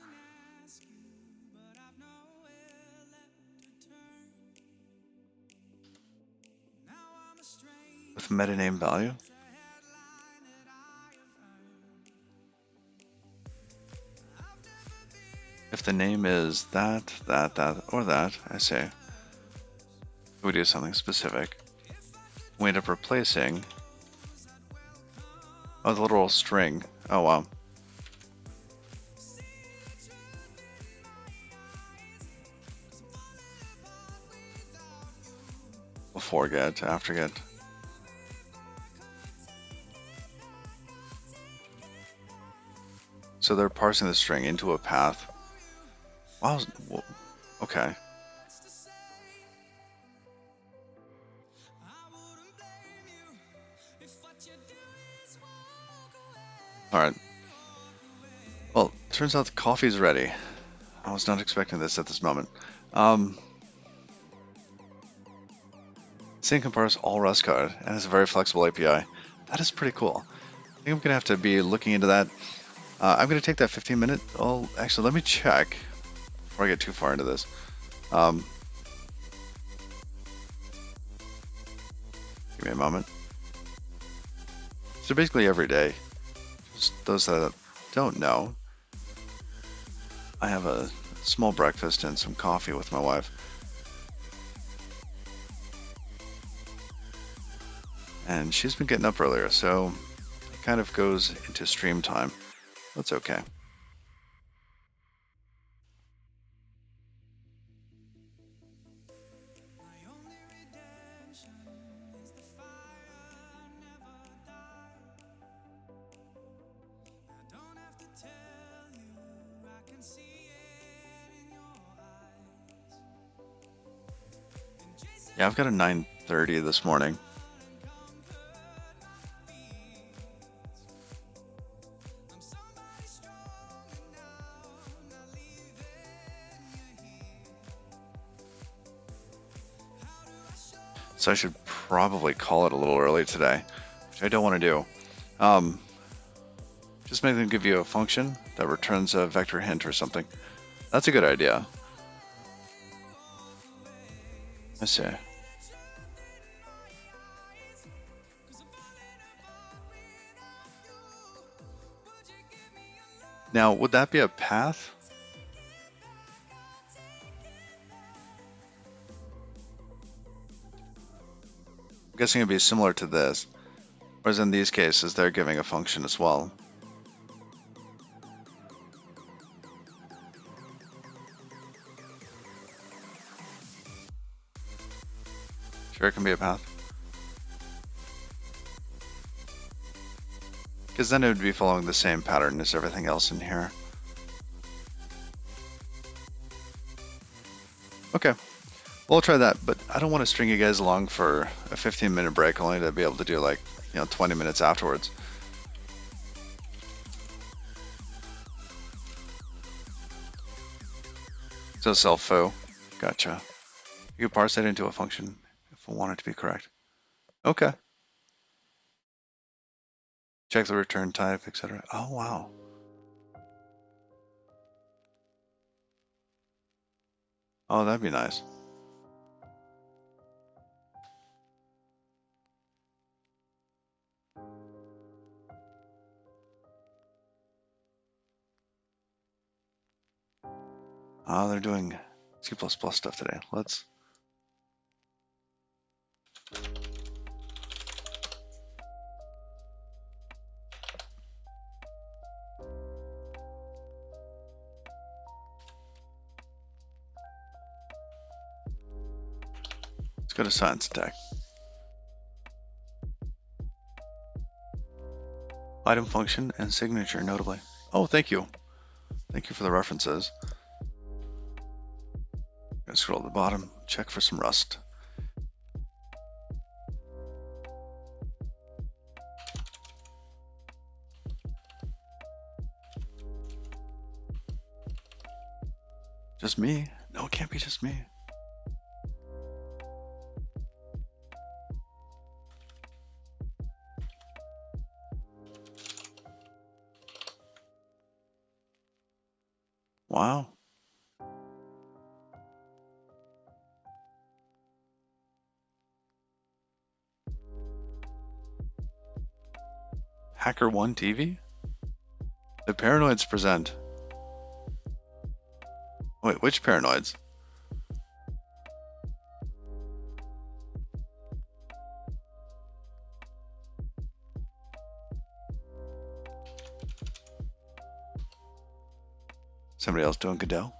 with meta name value. If the name is that, or that, I say, we do something specific. We end up replacing, oh, the literal string. Oh, wow. Before get, after get. So they're parsing the string into a path. Wow, okay. Alright. Well, turns out the coffee's ready. I was not expecting this at this moment. Sync can parse all Rust code and has a very flexible API. That is pretty cool. I think I'm gonna have to be looking into that. I'm gonna take that 15-minute. Oh, actually, let me check before I get too far into this. Give me a moment. So basically every day, just those that don't know, I have a small breakfast and some coffee with my wife. And she's been getting up earlier, so it kind of goes into stream time. That's okay. Yeah, I've got a 9:30 this morning. So I should probably call it a little early today, which I don't want to do. Just make them give you a function that returns a vector hint or something. That's a good idea. Let's see. Now, would that be a path? I'm guessing it'd be similar to this. Whereas in these cases, they're giving a function as well. Sure, it can be a path. Because then it would be following the same pattern as everything else in here. Okay, we'll try that, but I don't want to string you guys along for a 15-minute break only to be able to do like, 20 minutes afterwards. So self-foo. Gotcha. You can parse that into a function if we want it to be correct. Okay. Check the return type, etc. Oh, wow. Oh, that'd be nice. Oh, they're doing C++ stuff today. Let's. Let's go to science tech. Item function and signature, notably. Oh, thank you. Thank you for the references. Gonna scroll to the bottom, check for some rust. Just me? No, it can't be just me. Wow. HackerOne TV? The paranoids present. Wait, which paranoids? Somebody else doing Godot?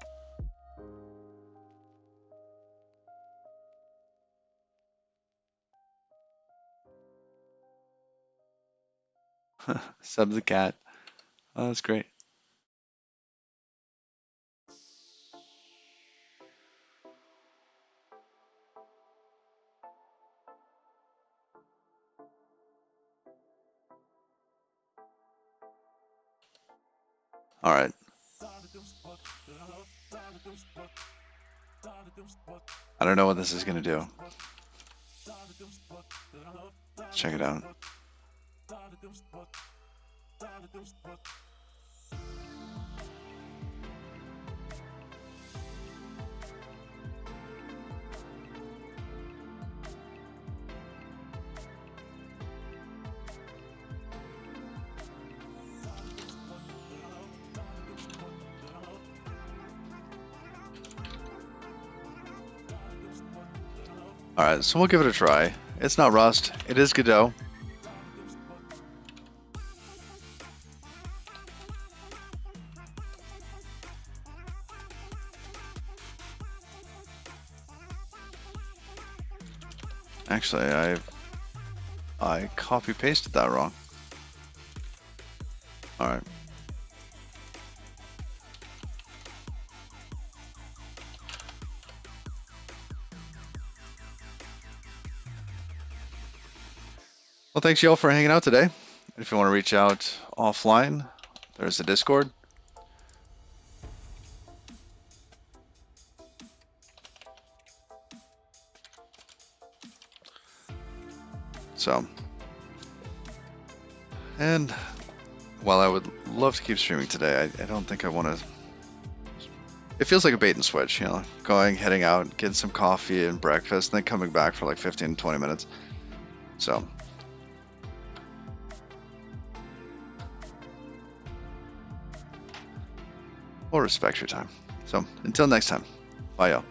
Sub the cat. Oh, that's great. All right. I don't know what this is going to do. Let's check it out. All right, so we'll give it a try. It's not Rust. It is Godot. Actually, I copy pasted that wrong. All right. Well, thanks y'all for hanging out today. If you want to reach out offline, there's the Discord. So, and while I would love to keep streaming today, I don't think I want to. It feels like a bait and switch, you know, going, heading out, getting some coffee and breakfast, and then coming back for like 15 to 20 minutes. So, we'll respect your time. So, until next time, bye y'all.